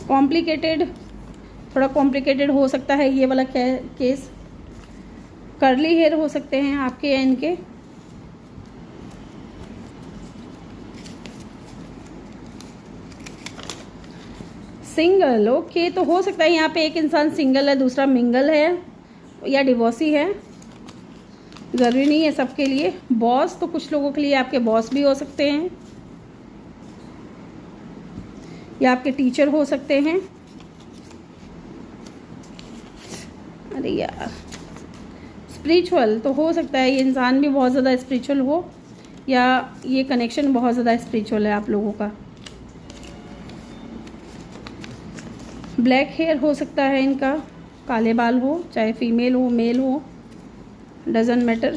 कॉम्प्लिकेटेड, थोड़ा कॉम्प्लिकेटेड हो सकता है ये वाला केस। कर्ली हेयर हो सकते हैं आपके या इनके। सिंगल, ओके, तो हो सकता है यहाँ पे एक इंसान सिंगल है, दूसरा मिंगल है या डिवोर्सी है, ज़रूरी नहीं है सबके लिए। बॉस, तो कुछ लोगों के लिए आपके बॉस भी हो सकते हैं या आपके टीचर हो सकते हैं। अरे यार, स्पिरिचुअल, तो हो सकता है ये इंसान भी बहुत ज़्यादा स्पिरिचुअल हो या ये कनेक्शन बहुत ज़्यादा स्पिरिचुअल है आप लोगों का। ब्लैक हेयर हो सकता है इनका, काले बाल हो, चाहे फीमेल हो मेल हो, doesn't matter.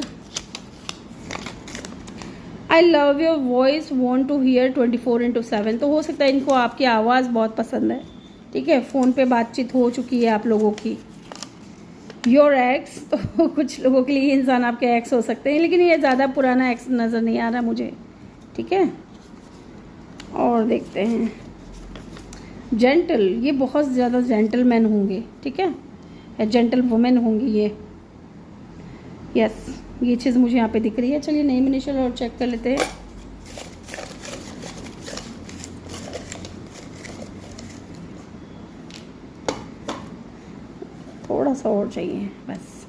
I love your voice, want to hear 24/7, तो हो सकता है इनको आपकी आवाज़ बहुत पसंद है, ठीक है। फ़ोन पे बातचीत हो चुकी है आप लोगों की। योर एक्स, तो कुछ लोगों के लिए इंसान आपके एक्स हो सकते हैं, लेकिन ये ज़्यादा पुराना एक्स नज़र नहीं आ रहा मुझे, ठीक है। और देखते हैं जेंटल, ये बहुत ज़्यादा जेंटलमैन होंगे, ठीक है, या जेंटल वुमेन होंगी ये। यस, ये चीज़ मुझे यहाँ पे दिख रही है। चलिए नेम इनिशियल और चेक कर लेते हैं। थोड़ा सा और चाहिए बस।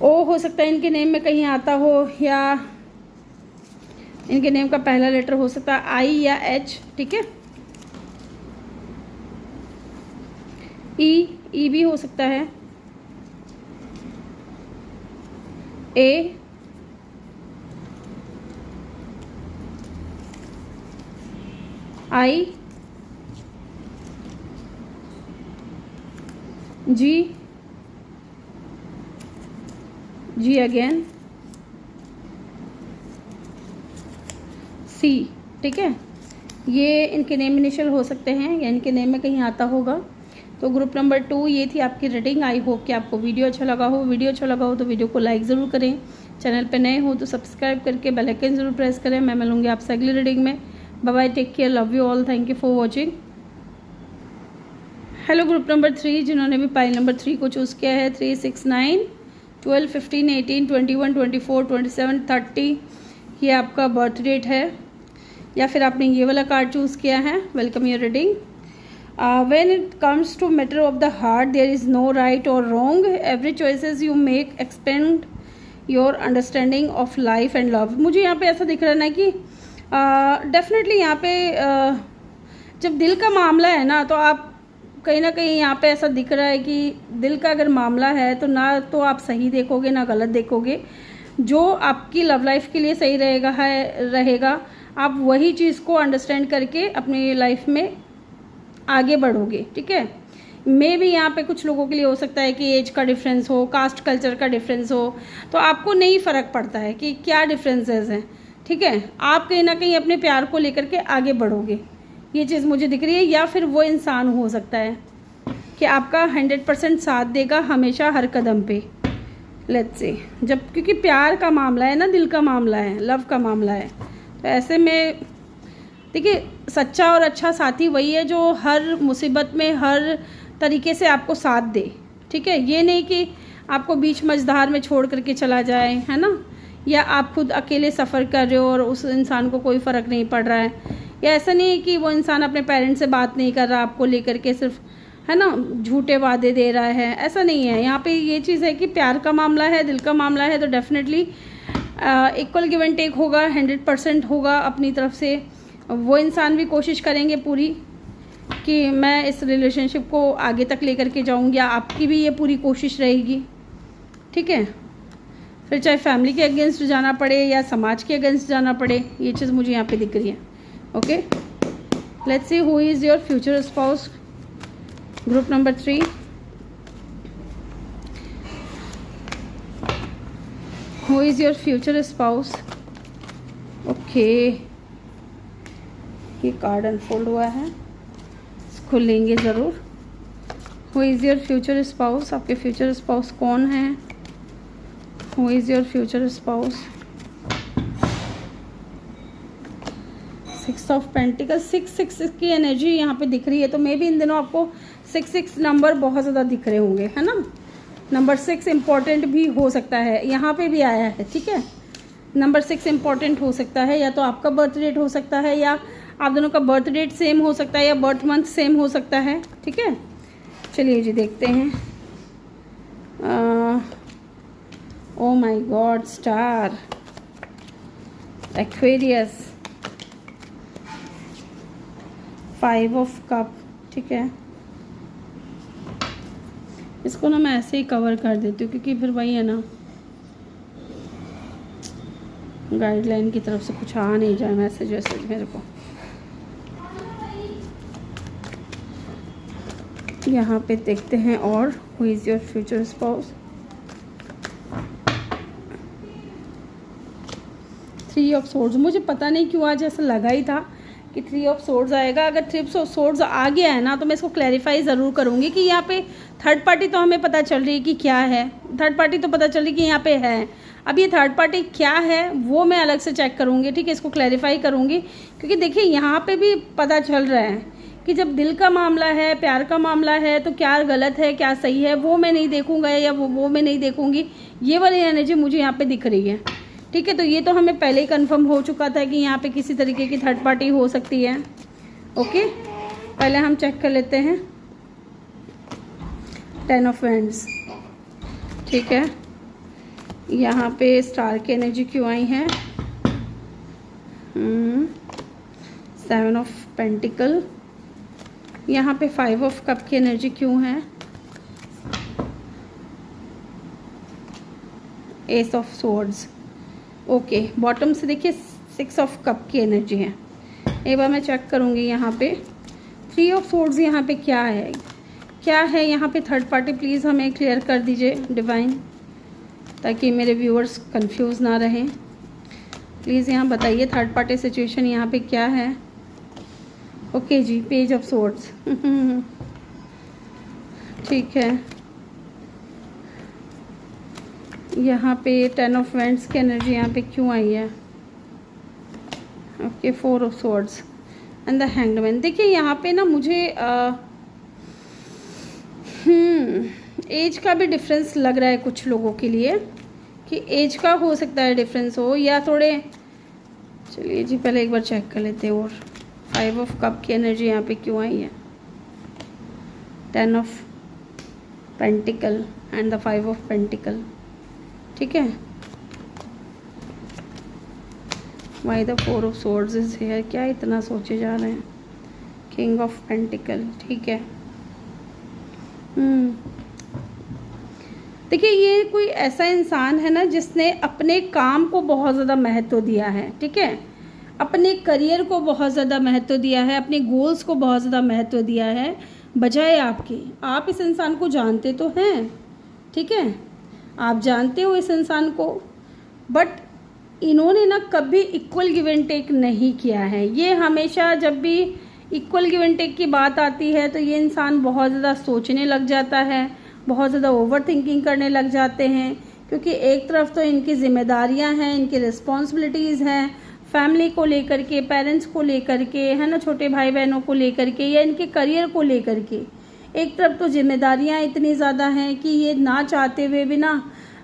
ओ हो सकता है इनके नेम में कहीं आता हो या इनके नेम का पहला लेटर हो सकता है आई या एच, ठीक है। ई भी हो सकता है। ए, आई, जी अगेन, सी, ठीक है। ये इनके नेम इनिशियल हो सकते हैं या इनके नेम में कहीं आता होगा। तो ग्रुप नंबर 2 ये थी आपकी रीडिंग। आई होप कि आपको वीडियो अच्छा लगा हो। वीडियो अच्छा लगा हो तो वीडियो को लाइक ज़रूर करें। चैनल पे नए हो तो सब्सक्राइब करके बेल आइकन ज़रूर प्रेस करें। मैं मिलूंगी आपसे अगली रीडिंग में। Bye bye, take care, love you all, thank you for watching. Hello group number 3, जिन्होंने भी पाइल नंबर 3 को चूज़ किया है, 3, 6, 9, 12, 15, 18, 21, 24, 27, 30 ये आपका बर्थ डेट है या फिर आपने ये वाला कार्ड चूज़ किया है। Welcome your reading. When it comes to matter of the heart, there is no right or wrong. Every choices you make expand your understanding of life and love. मुझे यहाँ पे ऐसा दिख रहा है ना कि डेफिनेटली यहाँ पे जब दिल का मामला है ना, तो आप कहीं ना कहीं यहाँ पे ऐसा दिख रहा है कि दिल का अगर मामला है तो ना तो आप सही देखोगे ना गलत देखोगे। जो आपकी लव लाइफ के लिए सही रहेगा आप वही चीज़ को अंडरस्टैंड करके अपनी लाइफ में आगे बढ़ोगे, ठीक है। मे भी यहाँ पे कुछ लोगों के लिए हो सकता है कि एज का डिफरेंस हो, कास्ट कल्चर का डिफरेंस हो, तो आपको नहीं फ़र्क पड़ता है कि क्या डिफरेंसेस हैं, ठीक है। आप कहीं ना कहीं अपने प्यार को लेकर के आगे बढ़ोगे, ये चीज़ मुझे दिख रही है। या फिर वो इंसान हो सकता है कि आपका 100% साथ देगा हमेशा हर कदम पे। लेट्स से जब, क्योंकि प्यार का मामला है ना, दिल का मामला है, लव का मामला है, तो ऐसे में देखिए सच्चा और अच्छा साथी वही है जो हर मुसीबत में हर तरीके से आपको साथ दे। ठीक है, ये नहीं कि आपको बीच मझधार में छोड़ करके चला जाए, है ना, या आप खुद अकेले सफ़र कर रहे हो और उस इंसान को कोई फ़र्क नहीं पड़ रहा है, या ऐसा नहीं है कि वो इंसान अपने पेरेंट्स से बात नहीं कर रहा आपको लेकर के, सिर्फ है ना झूठे वादे दे रहा है, ऐसा नहीं है। यहाँ पे ये चीज़ है कि प्यार का मामला है, दिल का मामला है, तो definitely equal give and take होगा, 100% होगा अपनी तरफ से। वो इंसान भी कोशिश करेंगे पूरी कि मैं इस रिलेशनशिप को आगे तक लेकर के जाऊँगी, या आपकी भी ये पूरी कोशिश रहेगी। ठीक है, फिर चाहे फैमिली के अगेंस्ट जाना पड़े या समाज के अगेंस्ट जाना पड़े, ये चीज़ मुझे यहाँ पे दिख रही है। Okay, let's see who is your future spouse, group number 3। Who is your future spouse. Okay, ये कार्ड अनफोल्ड हुआ है, इसको लेंगे ज़रूर। Who is your future spouse, आपके फ्यूचर स्पाउस कौन है। Who is your future spouse. 6 of pentacle, 6 की एनर्जी यहाँ पे दिख रही है, तो मे भी इन दिनों आपको 6 नंबर बहुत ज़्यादा दिख रहे होंगे, है ना। नंबर 6 इम्पॉर्टेंट भी हो सकता है, यहाँ पे भी आया है। ठीक है, नंबर 6 इम्पॉर्टेंट हो सकता है, या तो आपका बर्थ डेट हो सकता है, या आप दोनों का बर्थ डेट सेम हो सकता है, या बर्थ मंथ सेम हो सकता है। ठीक है, चलिए जी देखते हैं। ओ my God, star, Aquarius, 5 of cup. ठीक है, इसको ना मैं ऐसे ही कवर कर देती हूँ, क्योंकि फिर वही है ना, गाइडलाइन की तरफ से कुछ आ नहीं जाए मैसेज वैसेज मेरे को। यहाँ पे देखते हैं और who is your future spouse. 3 of swords, मुझे पता नहीं क्यों आज ऐसा लगा ही था कि 3 ऑफ सोर्ड्स आएगा। अगर 3 ऑफ सोर्ड्स आ गया है ना, तो मैं इसको क्लैरिफाई ज़रूर करूँगी कि यहाँ पे थर्ड पार्टी तो हमें पता चल रही है कि क्या है, थर्ड पार्टी तो पता चल रही कि यहाँ पे है। अब ये थर्ड पार्टी क्या है वो मैं अलग से चेक करूँगी। ठीक है, इसको क्लैरिफाई करूँगी, क्योंकि देखिए यहाँ पे भी पता चल रहा है कि जब दिल का मामला है, प्यार का मामला है, तो क्या गलत है क्या सही है वो मैं नहीं देखूँगा, या वो मैं नहीं देखूँगी। ये वाली एनर्जी मुझे यहाँ पे दिख रही है। ठीक है, तो ये तो हमें पहले ही कंफर्म हो चुका था कि यहाँ पे किसी तरीके की थर्ड पार्टी हो सकती है। ओके, पहले हम चेक कर लेते हैं 10 ऑफ वैंड्स। ठीक है, यहाँ पे स्टार की एनर्जी क्यों आई है। 7 ऑफ पेंटिकल, यहाँ पे 5 ऑफ कप की एनर्जी क्यों है। S of swords. Okay, bottom से देखिए 6 ऑफ कप की एनर्जी है। एक बार मैं चेक करूँगी यहाँ पे 3 ऑफ सोर्ड्स यहाँ पे क्या है, क्या है यहाँ पे थर्ड पार्टी। प्लीज़ हमें क्लियर कर दीजिए डिवाइन, ताकि मेरे व्यूअर्स कंफ्यूज ना रहें। प्लीज़ यहाँ बताइए थर्ड पार्टी सिचुएशन यहाँ पे क्या है। ओके जी, पेज ऑफ सोर्ड्स। ठीक है, यहाँ पे 10 ऑफ वैंड्स की एनर्जी यहाँ पे क्यों आई है। Okay, 4 of swords and the hanged man. देखिए यहाँ पे ना मुझे एज का भी डिफरेंस लग रहा है कुछ लोगों के लिए, कि एज का हो सकता है डिफरेंस हो, या थोड़े। चलिए जी पहले एक बार चेक कर लेते हैं। और 5 ऑफ कप की एनर्जी यहाँ पे क्यों आई है। 10 of pentacle and the 5 of pentacles. ठीक है, why the 4 of swords is here. क्या इतना सोचे जा रहे हैं। King of pentacles. ठीक है, देखिए ये कोई ऐसा इंसान है ना जिसने अपने काम को बहुत ज़्यादा महत्व दिया है। ठीक है, अपने करियर को बहुत ज़्यादा महत्व दिया है, अपने गोल्स को बहुत ज़्यादा महत्व दिया है, बजाय आपके। आप इस इंसान को जानते तो हैं, ठीक है, आप जानते हो इस इंसान को, बट इन्होंने ना कभी इक्वल गिव एंड टेक नहीं किया है। ये हमेशा जब भी इक्वल गिव एंड टेक की बात आती है तो ये इंसान बहुत ज़्यादा सोचने लग जाता है, बहुत ज़्यादा ओवर थिंकिंग करने लग जाते हैं, क्योंकि एक तरफ तो इनकी जिम्मेदारियां हैं, इनकी रिस्पॉन्सिबिलिटीज़ हैं फैमिली को लेकर के, पेरेंट्स को लेकर के, है ना, छोटे भाई बहनों को लेकर के, या इनके करियर को लेकर के। एक तरफ तो जिम्मेदारियां इतनी ज़्यादा हैं कि ये ना चाहते हुए भी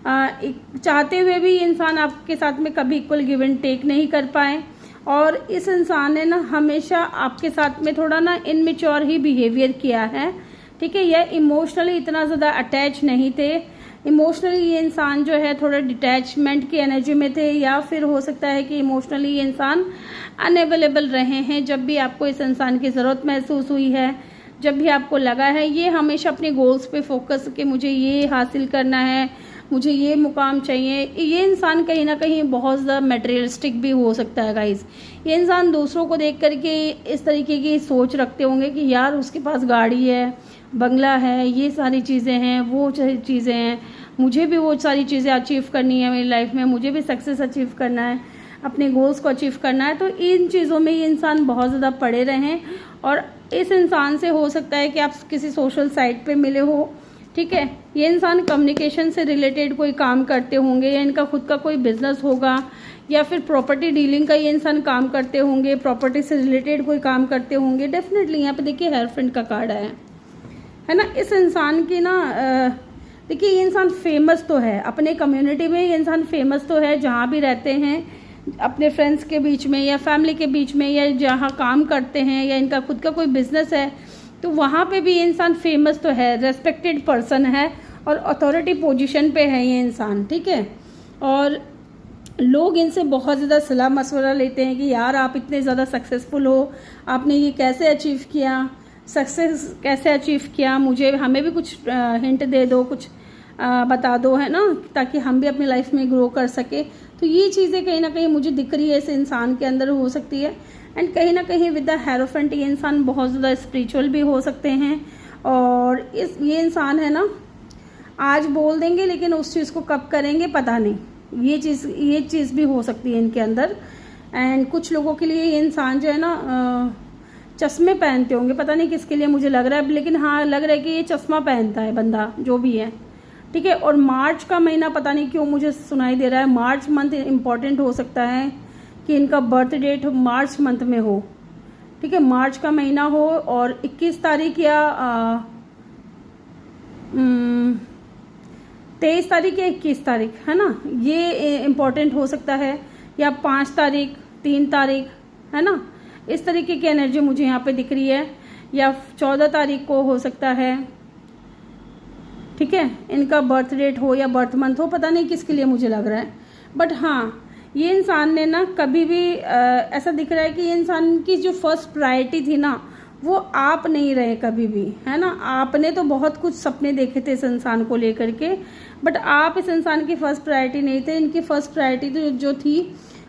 चाहते हुए भी इंसान आपके साथ में कभी इक्वल गिव एंड टेक नहीं कर पाए। और इस इंसान ने ना हमेशा आपके साथ में थोड़ा ना इनमेच्योर ही बिहेवियर किया है, ठीक है। यह इमोशनली इतना ज़्यादा अटैच नहीं थे, इमोशनली ये इंसान जो है थोड़ा डिटैचमेंट की एनर्जी में थे, या फिर हो सकता है कि इमोशनली ये इंसान अनअवेलेबल रहे हैं। जब भी आपको इस इंसान की ज़रूरत महसूस हुई है, जब भी आपको लगा है, ये हमेशा अपने गोल्स पे फोकस कि मुझे ये हासिल करना है, मुझे ये मुकाम चाहिए। ये इंसान कहीं ना कहीं बहुत ज़्यादा मटेरियलिस्टिक भी हो सकता है गाइस। ये इंसान दूसरों को देख करके इस तरीके की सोच रखते होंगे कि यार उसके पास गाड़ी है, बंगला है, ये सारी चीज़ें हैं, वो चीज़ें हैं, मुझे भी वो सारी चीज़ें अचीव करनी है मेरी लाइफ में, मुझे भी सक्सेस अचीव करना है, अपने गोल्स को अचीव करना है। तो इन चीज़ों में ये इंसान बहुत ज़्यादा पड़े रहें। और इस इंसान से हो सकता है कि आप किसी सोशल साइट पे मिले हो, ठीक है। ये इंसान कम्युनिकेशन से रिलेटेड कोई काम करते होंगे, या इनका खुद का कोई बिजनेस होगा, या फिर प्रॉपर्टी डीलिंग का ये इंसान काम करते होंगे, प्रॉपर्टी से रिलेटेड कोई काम करते होंगे। डेफिनेटली यहाँ पे देखिए हेयर फ्रेंड का कार्ड है ना। इस इंसान की ना देखिए ये इंसान फेमस तो है अपने कम्युनिटी में, ये इंसान फेमस तो है जहाँ भी रहते हैं, अपने फ्रेंड्स के बीच में या फैमिली के बीच में, या जहाँ काम करते हैं, या इनका खुद का कोई बिजनेस है, तो वहाँ पे भी ये इंसान फेमस तो है, रेस्पेक्टेड पर्सन है और अथॉरिटी पोजीशन पे है ये इंसान, ठीक है। और लोग इनसे बहुत ज़्यादा सलाह मशवरा लेते हैं कि यार आप इतने ज़्यादा सक्सेसफुल हो, आपने ये कैसे अचीव किया, सक्सेस कैसे अचीव किया, हमें भी कुछ हिंट दे दो, कुछ बता दो, है ना, ताकि हम भी अपनी लाइफ में ग्रो कर सके। तो ये चीज़ें कहीं ना कहीं मुझे दिख रही है इस इंसान के अंदर हो सकती है। एंड कहीं ना कहीं विद द हेरोफेंट ये इंसान बहुत ज़्यादा स्पिरिचुअल भी हो सकते हैं। और ये इंसान है ना, आज बोल देंगे लेकिन उस चीज़ को कब करेंगे पता नहीं, ये चीज़ भी हो सकती है इनके अंदर। एंड कुछ लोगों के लिए ये इंसान जो है ना चश्मे पहनते होंगे, पता नहीं किसके लिए मुझे लग रहा है, लेकिन हाँ लग रहा है कि ये चश्मा पहनता है बंदा जो भी है, ठीक है। और मार्च का महीना पता नहीं क्यों मुझे सुनाई दे रहा है, मार्च मंथ इम्पॉर्टेंट हो सकता है कि इनका बर्थ डेट मार्च मंथ में हो, ठीक है, मार्च का महीना हो और 21 तारीख या 23 तारीख या 21 तारीख, है ना, ये इम्पॉर्टेंट हो सकता है, या 5 तारीख 3 तारीख, है ना, इस तरीके की एनर्जी मुझे यहाँ पे दिख रही है, या 14 तारीख को हो सकता है, ठीक है, इनका बर्थ डेट हो या बर्थ मंथ हो, पता नहीं किसके लिए मुझे लग रहा है। बट हाँ ये इंसान ने ना कभी भी ऐसा दिख रहा है कि ये इंसान की जो फर्स्ट प्रायोरिटी थी ना वो आप नहीं रहे कभी भी, है ना। आपने तो बहुत कुछ सपने देखे थे इस इंसान को लेकर के, बट आप इस इंसान की फर्स्ट प्रायोरिटी नहीं थे। इनकी फर्स्ट प्रायोरिटी जो थी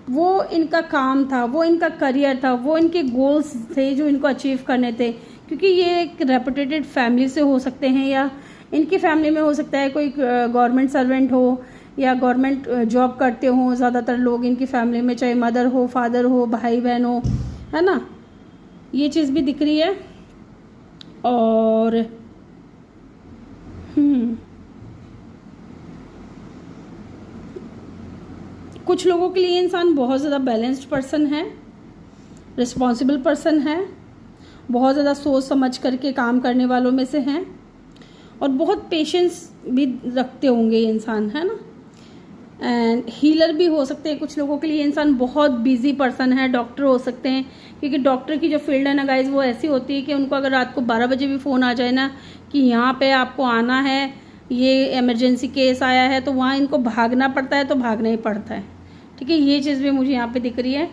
वो इनका काम था, वो इनका करियर था, वो इनके गोल्स थे जो इनको अचीव करने थे। क्योंकि ये एक रेपुटेटेड फैमिली से हो सकते हैं, या इनकी फैमिली में हो सकता है कोई गवर्नमेंट सर्वेंट हो या गवर्नमेंट जॉब करते हो ज़्यादातर लोग इनकी फैमिली में, चाहे मदर हो, फादर हो, भाई बहन हो, है ना, ये चीज़ भी दिख रही है। और कुछ लोगों के लिए इंसान बहुत ज़्यादा बैलेंस्ड पर्सन है, रिस्पॉन्सिबल पर्सन है, बहुत ज़्यादा सोच समझ करके काम करने वालों में से हैं, और बहुत पेशेंस भी रखते होंगे ये इंसान, है ना। एंड हीलर भी हो सकते हैं कुछ लोगों के लिए। इंसान बहुत बिजी पर्सन है, डॉक्टर हो सकते हैं, क्योंकि डॉक्टर की जो फील्ड है ना गाइज वो ऐसी होती है कि उनको अगर रात को 12 बजे भी फ़ोन आ जाए ना कि यहाँ पे आपको आना है, ये इमरजेंसी केस आया है, तो वहाँ इनको भागना पड़ता है, तो भागना ही पड़ता है, ठीक है। ये चीज़ भी मुझे यहाँ पे दिख रही है।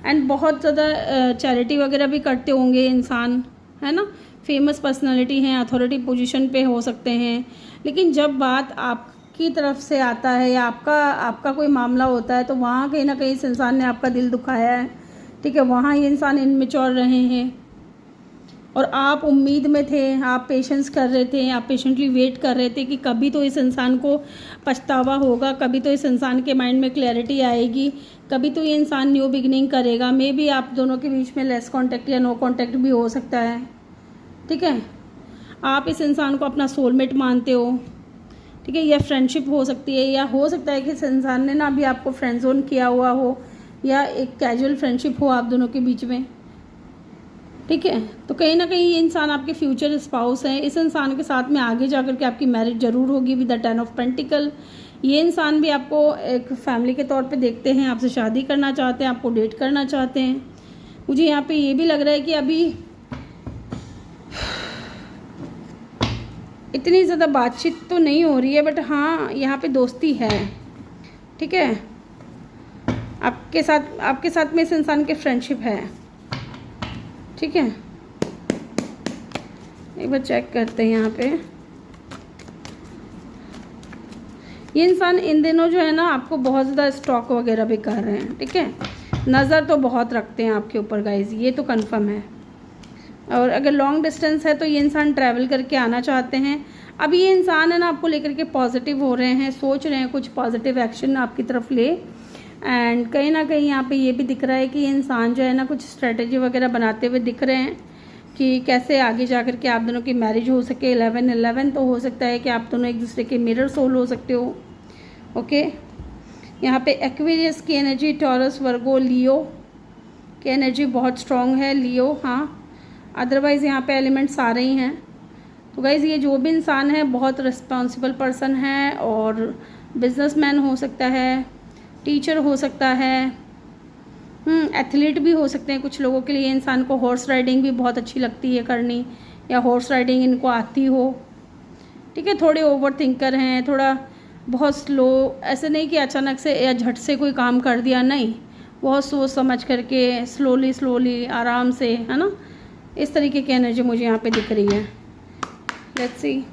एंड बहुत ज़्यादा चैरिटी वगैरह भी करते होंगे इंसान, है ना, फेमस पर्सनालिटी हैं, अथॉरिटी पोजीशन पे हो सकते हैं। लेकिन जब बात आपकी तरफ से आता है या आपका कोई मामला होता है, तो वहाँ कहीं ना कहीं इस इंसान ने आपका दिल दुखाया है, ठीक है, वहाँ ये इंसान इनमेच्योर रहे हैं। और आप उम्मीद में थे, आप पेशेंस कर रहे थे, आप पेशेंटली वेट कर रहे थे कि कभी तो इस इंसान को पछतावा होगा, कभी तो इस इंसान के माइंड में क्लैरिटी आएगी, कभी तो ये इंसान न्यू बिगिनिंग करेगा। मे बी आप दोनों के बीच में लेस कांटेक्ट या नो कांटेक्ट भी हो सकता है, ठीक है। आप इस इंसान को अपना सोलमेट मानते हो, ठीक है। या फ्रेंडशिप हो सकती है, या हो सकता है कि इस इंसान ने ना अभी आपको फ्रेंड जोन किया हुआ हो, या एक कैजुअल फ्रेंडशिप हो आप दोनों के बीच में, ठीक है। तो कहीं ना कहीं ये इंसान आपके फ्यूचर स्पाउस है। इस इंसान के साथ में आगे जाकर के आपकी मैरिज जरूर होगी विद द 10 ऑफ पेंटिकल। ये इंसान भी आपको एक फैमिली के तौर पे देखते हैं, आपसे शादी करना चाहते हैं, आपको डेट करना चाहते हैं। मुझे यहाँ पे ये भी लग रहा है कि अभी इतनी ज़्यादा बातचीत तो नहीं हो रही है, बट हाँ यहाँ पे दोस्ती है, ठीक है। आपके साथ में इस इंसान के फ्रेंडशिप है, ठीक है। एक बार चेक करते हैं यहाँ पे। ये इंसान इन दिनों जो है ना आपको बहुत ज़्यादा स्टॉक वगैरह भी कर रहे हैं, ठीक है। नज़र तो बहुत रखते हैं आपके ऊपर गाइज, ये तो कंफर्म है। और अगर लॉन्ग डिस्टेंस है तो ये इंसान ट्रैवल करके आना चाहते हैं। अब ये इंसान है ना आपको लेकर के पॉजिटिव हो रहे हैं, सोच रहे हैं कुछ पॉजिटिव एक्शन आपकी तरफ ले। एंड कहीं ना कहीं यहाँ पे ये भी दिख रहा है कि ये इंसान जो है ना कुछ स्ट्रेटेजी वगैरह बनाते हुए दिख रहे हैं कि कैसे आगे जा कर के आप दोनों की मैरिज हो सके। 11-11 तो हो सकता है कि आप दोनों एक दूसरे के मिरर सोल हो सकते हो, ओके। यहाँ पे एक्वेरियस की एनर्जी, टॉरस, वर्गो, लियो की एनर्जी बहुत स्ट्रॉन्ग है। लियो, हाँ, अदरवाइज़ यहाँ पे एलिमेंट्स आ रही हैं। तो गाइज़ ये जो भी इंसान है बहुत रिस्पॉन्सिबल पर्सन है, और बिजनेसमैन हो सकता है, टीचर हो सकता है, एथलीट भी हो सकते हैं कुछ लोगों के लिए। इंसान को हॉर्स राइडिंग भी बहुत अच्छी लगती है करनी, या हॉर्स राइडिंग इनको आती हो, ठीक है। थोड़े ओवर थिंकर हैं, थोड़ा बहुत स्लो, ऐसे नहीं कि अचानक से या झट से कोई काम कर दिया, नहीं, बहुत सोच समझ करके स्लोली आराम से, है ना। इस तरीके की एनर्जी मुझे यहाँ पे दिख रही है। लेट्स सी,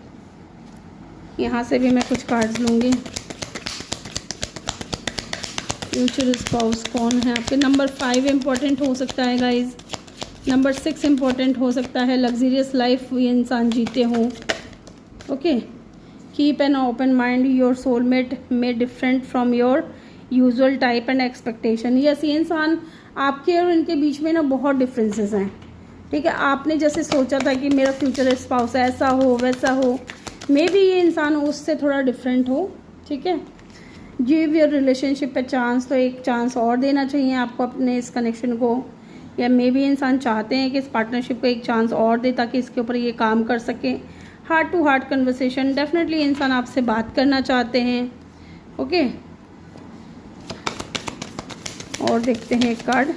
यहाँ से भी मैं कुछ कार्ड्स लूँगी। फ्यूचर स्पाउस कौन है आपके? नंबर 5 इम्पॉर्टेंट हो सकता है गाइज, नंबर 6 इम्पॉर्टेंट हो सकता है। लग्जरियस लाइफ ये इंसान जीते हों, okay. Keep an open mind, your soulmate may different from your usual type and expectation. Yes, ये इंसान आपके और इनके बीच में ना बहुत डिफरेंसेस हैं, ठीक है। आपने जैसे सोचा था कि मेरा फ्यूचर स्पाउस ऐसा हो वैसा हो, मे बी ये इंसान उससे थोड़ा डिफरेंट हो, ठीक है। गिव योर रिलेशनशिप पे चांस, तो एक चांस और देना चाहिए आपको अपने इस कनेक्शन को। या मे बी इंसान चाहते हैं कि इस पार्टनरशिप को एक चांस और दे ताकि इसके ऊपर ये काम कर सके। Heart to heart conversation, definitely इंसान आपसे बात करना चाहते हैं, ओके। और देखते हैं एक card.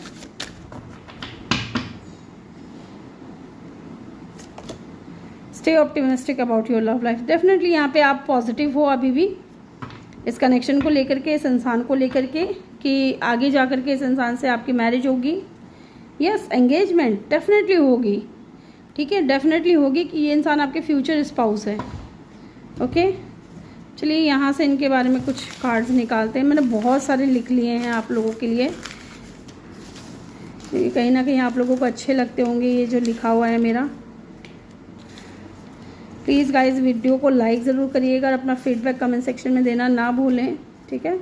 Stay optimistic about your love life. Definitely यहाँ पे आप पॉजिटिव हो अभी भी इस कनेक्शन को लेकर के, इस इंसान को लेकर के, कि आगे जा कर के इस इंसान से आपकी मैरिज होगी। यस, एंगेजमेंट डेफिनेटली होगी, ठीक है, डेफिनेटली होगी कि ये इंसान आपके फ्यूचर स्पाउस है, ओके। चलिए यहाँ से इनके बारे में कुछ कार्ड्स निकालते हैं। मैंने बहुत सारे लिख लिए हैं आप लोगों के लिए, कहीं ना कहीं आप लोगों को अच्छे लगते होंगे ये जो लिखा हुआ है मेरा। प्लीज़ गाइज वीडियो को लाइक ज़रूर करिएगा और अपना फीडबैक कमेंट सेक्शन में देना ना भूलें, ठीक है।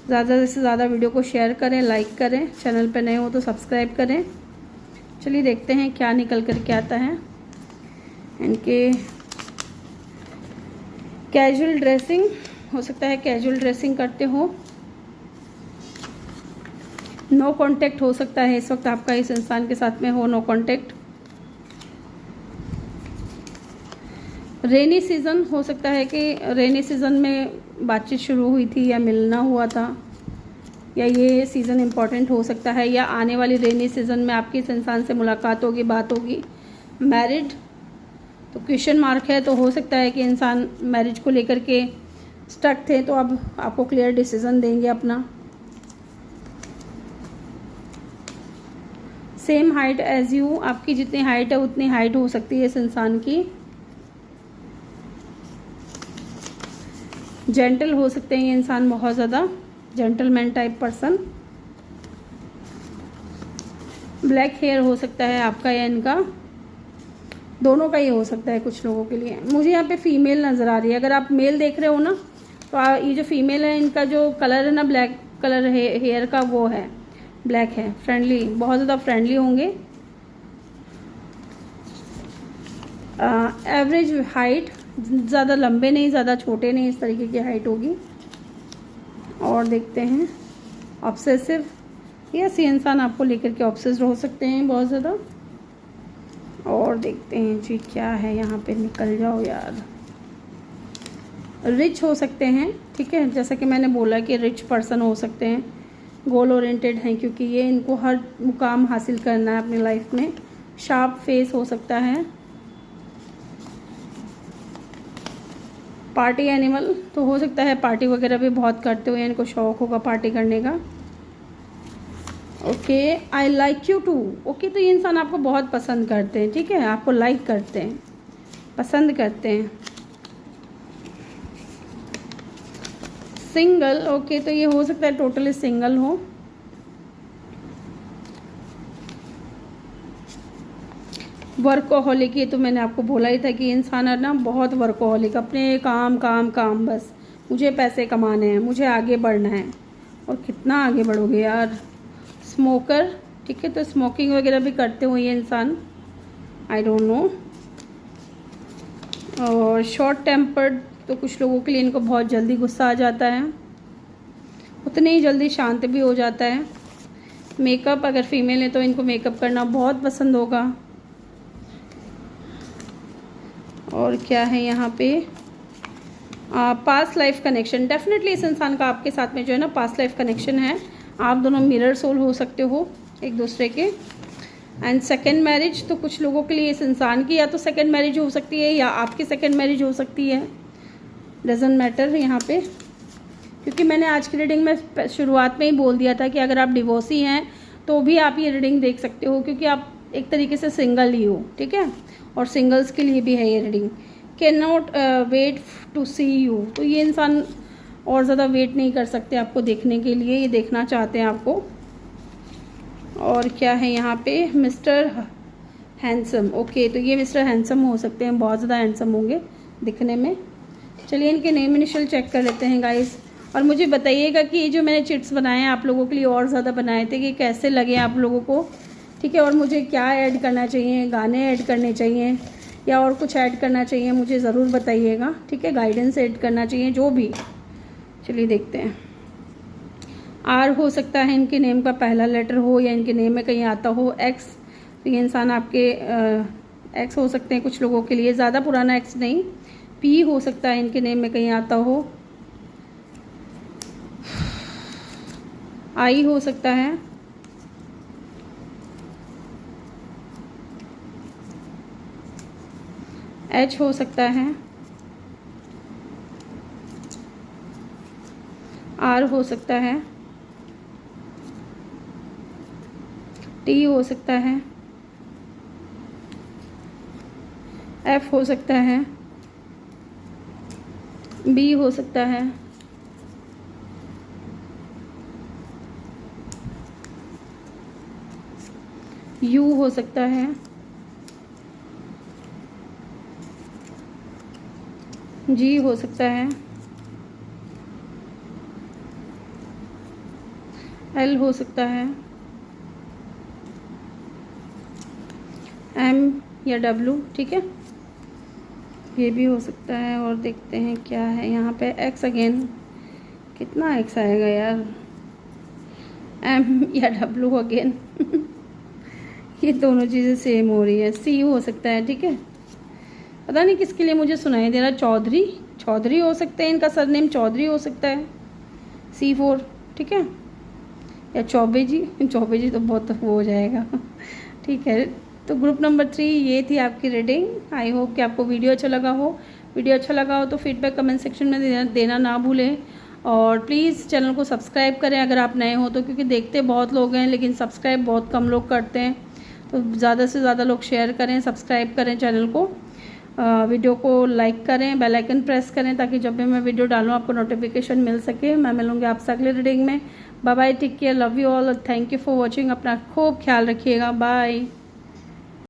ज़्यादा से ज़्यादा वीडियो को शेयर करें, लाइक करें, चैनल पे नए हो तो सब्सक्राइब करें। चलिए देखते हैं क्या निकल कर के आता है। इनके कैजुअल ड्रेसिंग हो सकता है, कैजुअल ड्रेसिंग करते हो। नो कांटेक्ट हो सकता है इस वक्त आपका इस इंसान के साथ में हो, नो कांटेक्ट। रेनी सीज़न हो सकता है कि रेनी सीज़न में बातचीत शुरू हुई थी या मिलना हुआ था, या ये सीज़न इम्पॉर्टेंट हो सकता है, या आने वाली रेनी सीज़न में आपकी इस इंसान से मुलाकात होगी, बात होगी। मैरिड तो क्वेश्चन मार्क है, तो हो सकता है कि इंसान मैरिज को लेकर के स्टक थे, तो अब आपको क्लियर डिसीजन देंगे अपना। सेम हाइट एज यू, आपकी जितनी हाइट है उतनी हाइट हो सकती है इस इंसान की। जेंटल हो सकते हैं ये इंसान, बहुत ज़्यादा gentleman type person. Black hair हो सकता है आपका या इनका। दोनों का ही हो सकता है कुछ लोगों के लिए। मुझे यहाँ पे फीमेल नज़र आ रही है। अगर आप मेल देख रहे हो ना, तो ये जो फीमेल है इनका जो कलर है ना, ब्लैक कलर है हेयर का, वो है ब्लैक है। फ्रेंडली, बहुत ज़्यादा फ्रेंडली होंगे। एवरेज हाइट, ज़्यादा लंबे नहीं ज़्यादा छोटे नहीं, इस तरीके की हाइट होगी। और देखते हैं ऑब्सेसिव, यस ये इंसान आपको लेकर के ऑब्सेस्ड हो सकते हैं बहुत ज़्यादा। और देखते हैं जी क्या है यहाँ पे, निकल जाओ यार। रिच हो सकते हैं, ठीक है, जैसा कि मैंने बोला कि रिच पर्सन हो सकते हैं। गोल ओरिएंटेड हैं क्योंकि ये इनको हर मुकाम हासिल करना है अपनी लाइफ में। शार्प फेस हो सकता है। पार्टी एनिमल, तो हो सकता है पार्टी वगैरह भी बहुत करते हुए इनको शौक होगा पार्टी करने का। Okay, I like you too. Okay, तो ये इंसान आपको बहुत पसंद करते हैं, ठीक है, आपको लाइक करते हैं, पसंद करते हैं। सिंगल, ओके, तो ये हो सकता है टोटली सिंगल हो। वर्कोहॉलिक, ये तो मैंने आपको बोला ही था कि इंसान है ना बहुत वर्कोहॉलिक, अपने काम काम काम, बस मुझे पैसे कमाने हैं, मुझे आगे बढ़ना है। और कितना आगे बढ़ोगे यार। स्मोकर, ठीक है, तो स्मोकिंग वगैरह भी करते हुए ये इंसान, आई डोंट नो। और शॉर्ट टेम्पर्ड, तो कुछ लोगों के लिए इनको बहुत जल्दी गुस्सा आ जाता है, उतने ही जल्दी शांत भी हो जाता है। मेकअप, अगर फीमेल है तो इनको मेकअप करना बहुत पसंद होगा। और क्या है यहाँ पे, पास्ट लाइफ कनेक्शन, डेफिनेटली इस इंसान का आपके साथ में जो है ना पास्ट लाइफ कनेक्शन है। आप दोनों मिरर सोल हो सकते हो एक दूसरे के। एंड सेकेंड मैरिज, तो कुछ लोगों के लिए इस इंसान की या तो सेकेंड मैरिज हो सकती है या आपकी सेकेंड मैरिज हो सकती है, डजंट मैटर यहाँ पे। क्योंकि मैंने आज की रीडिंग में शुरुआत में ही बोल दिया था कि अगर आप डिवोर्सी हैं तो भी आप ये रीडिंग देख सकते हो, क्योंकि आप एक तरीके से सिंगल ही हो, ठीक है, और सिंगल्स के लिए भी है ये reading. Can not wait to see you, तो ये इंसान और ज़्यादा वेट नहीं कर सकते आपको देखने के लिए, ये देखना चाहते हैं आपको। और क्या है यहाँ पे, मिस्टर हैंडसम, ओके, तो ये मिस्टर हैंडसम हो सकते हैं, बहुत ज़्यादा हैंडसम होंगे दिखने में। चलिए इनके नेम इनिशियल चेक कर लेते हैं गाइस। और मुझे बताइएगा कि ये जो मैंने चिट्स बनाए हैं आप लोगों के लिए और ज़्यादा बनाए थे, कि कैसे लगे आप लोगों को, ठीक है। और मुझे क्या ऐड करना चाहिए, गाने ऐड करने चाहिए या और कुछ ऐड करना चाहिए, मुझे ज़रूर बताइएगा, ठीक है। गाइडेंस ऐड करना चाहिए, जो भी। चलिए देखते हैं। आर हो सकता है इनके नेम का पहला लेटर हो, या इनके नेम में कहीं आता हो एक्स, तो ये इंसान आपके एक्स हो सकते हैं कुछ लोगों के लिए, ज़्यादा पुराना एक्स नहीं। पी हो सकता है इनके नेम में कहीं आता हो। आई हो सकता है। एच हो सकता है। आर हो सकता है। टी हो सकता है। एफ हो सकता है। बी हो सकता है। यू हो सकता है। जी हो सकता है। एल हो सकता है। एम या डब्लू, ठीक है, ये भी हो सकता है। और देखते हैं क्या है यहाँ पे, एक्स अगेन, कितना एक्स आएगा यार, एम या डब्लू अगेन ये दोनों चीज़ें सेम हो रही है। सी हो सकता है, ठीक है, पता नहीं किसके लिए मुझे सुनाई दे रहा, चौधरी, चौधरी हो सकते हैं, इनका सरनेम चौधरी हो सकता है। C4, ठीक है, या चौबे जी, चौबे जी तो बहुत वो हो जाएगा ठीक है। तो ग्रुप नंबर 3 ये थी आपकी रीडिंग। आई होप कि आपको वीडियो अच्छा लगा हो। वीडियो अच्छा लगा हो तो फीडबैक कमेंट सेक्शन में देना ना भूलें। और प्लीज़ चैनल को सब्सक्राइब करें अगर आप नए हो तो, क्योंकि देखते बहुत लोग हैं लेकिन सब्सक्राइब बहुत कम लोग करते हैं। तो ज़्यादा से ज़्यादा लोग शेयर करें, सब्सक्राइब करें चैनल को, वीडियो को लाइक करें, बेल आइकन प्रेस करें, ताकि जब भी मैं वीडियो डालूँ आपको नोटिफिकेशन मिल सके। मैं मिलूँगी आपसे अगले रीडिंग में। Bye bye, take care, love you all, thank you for watching. अपना खूब ख्याल रखिएगा, बाय।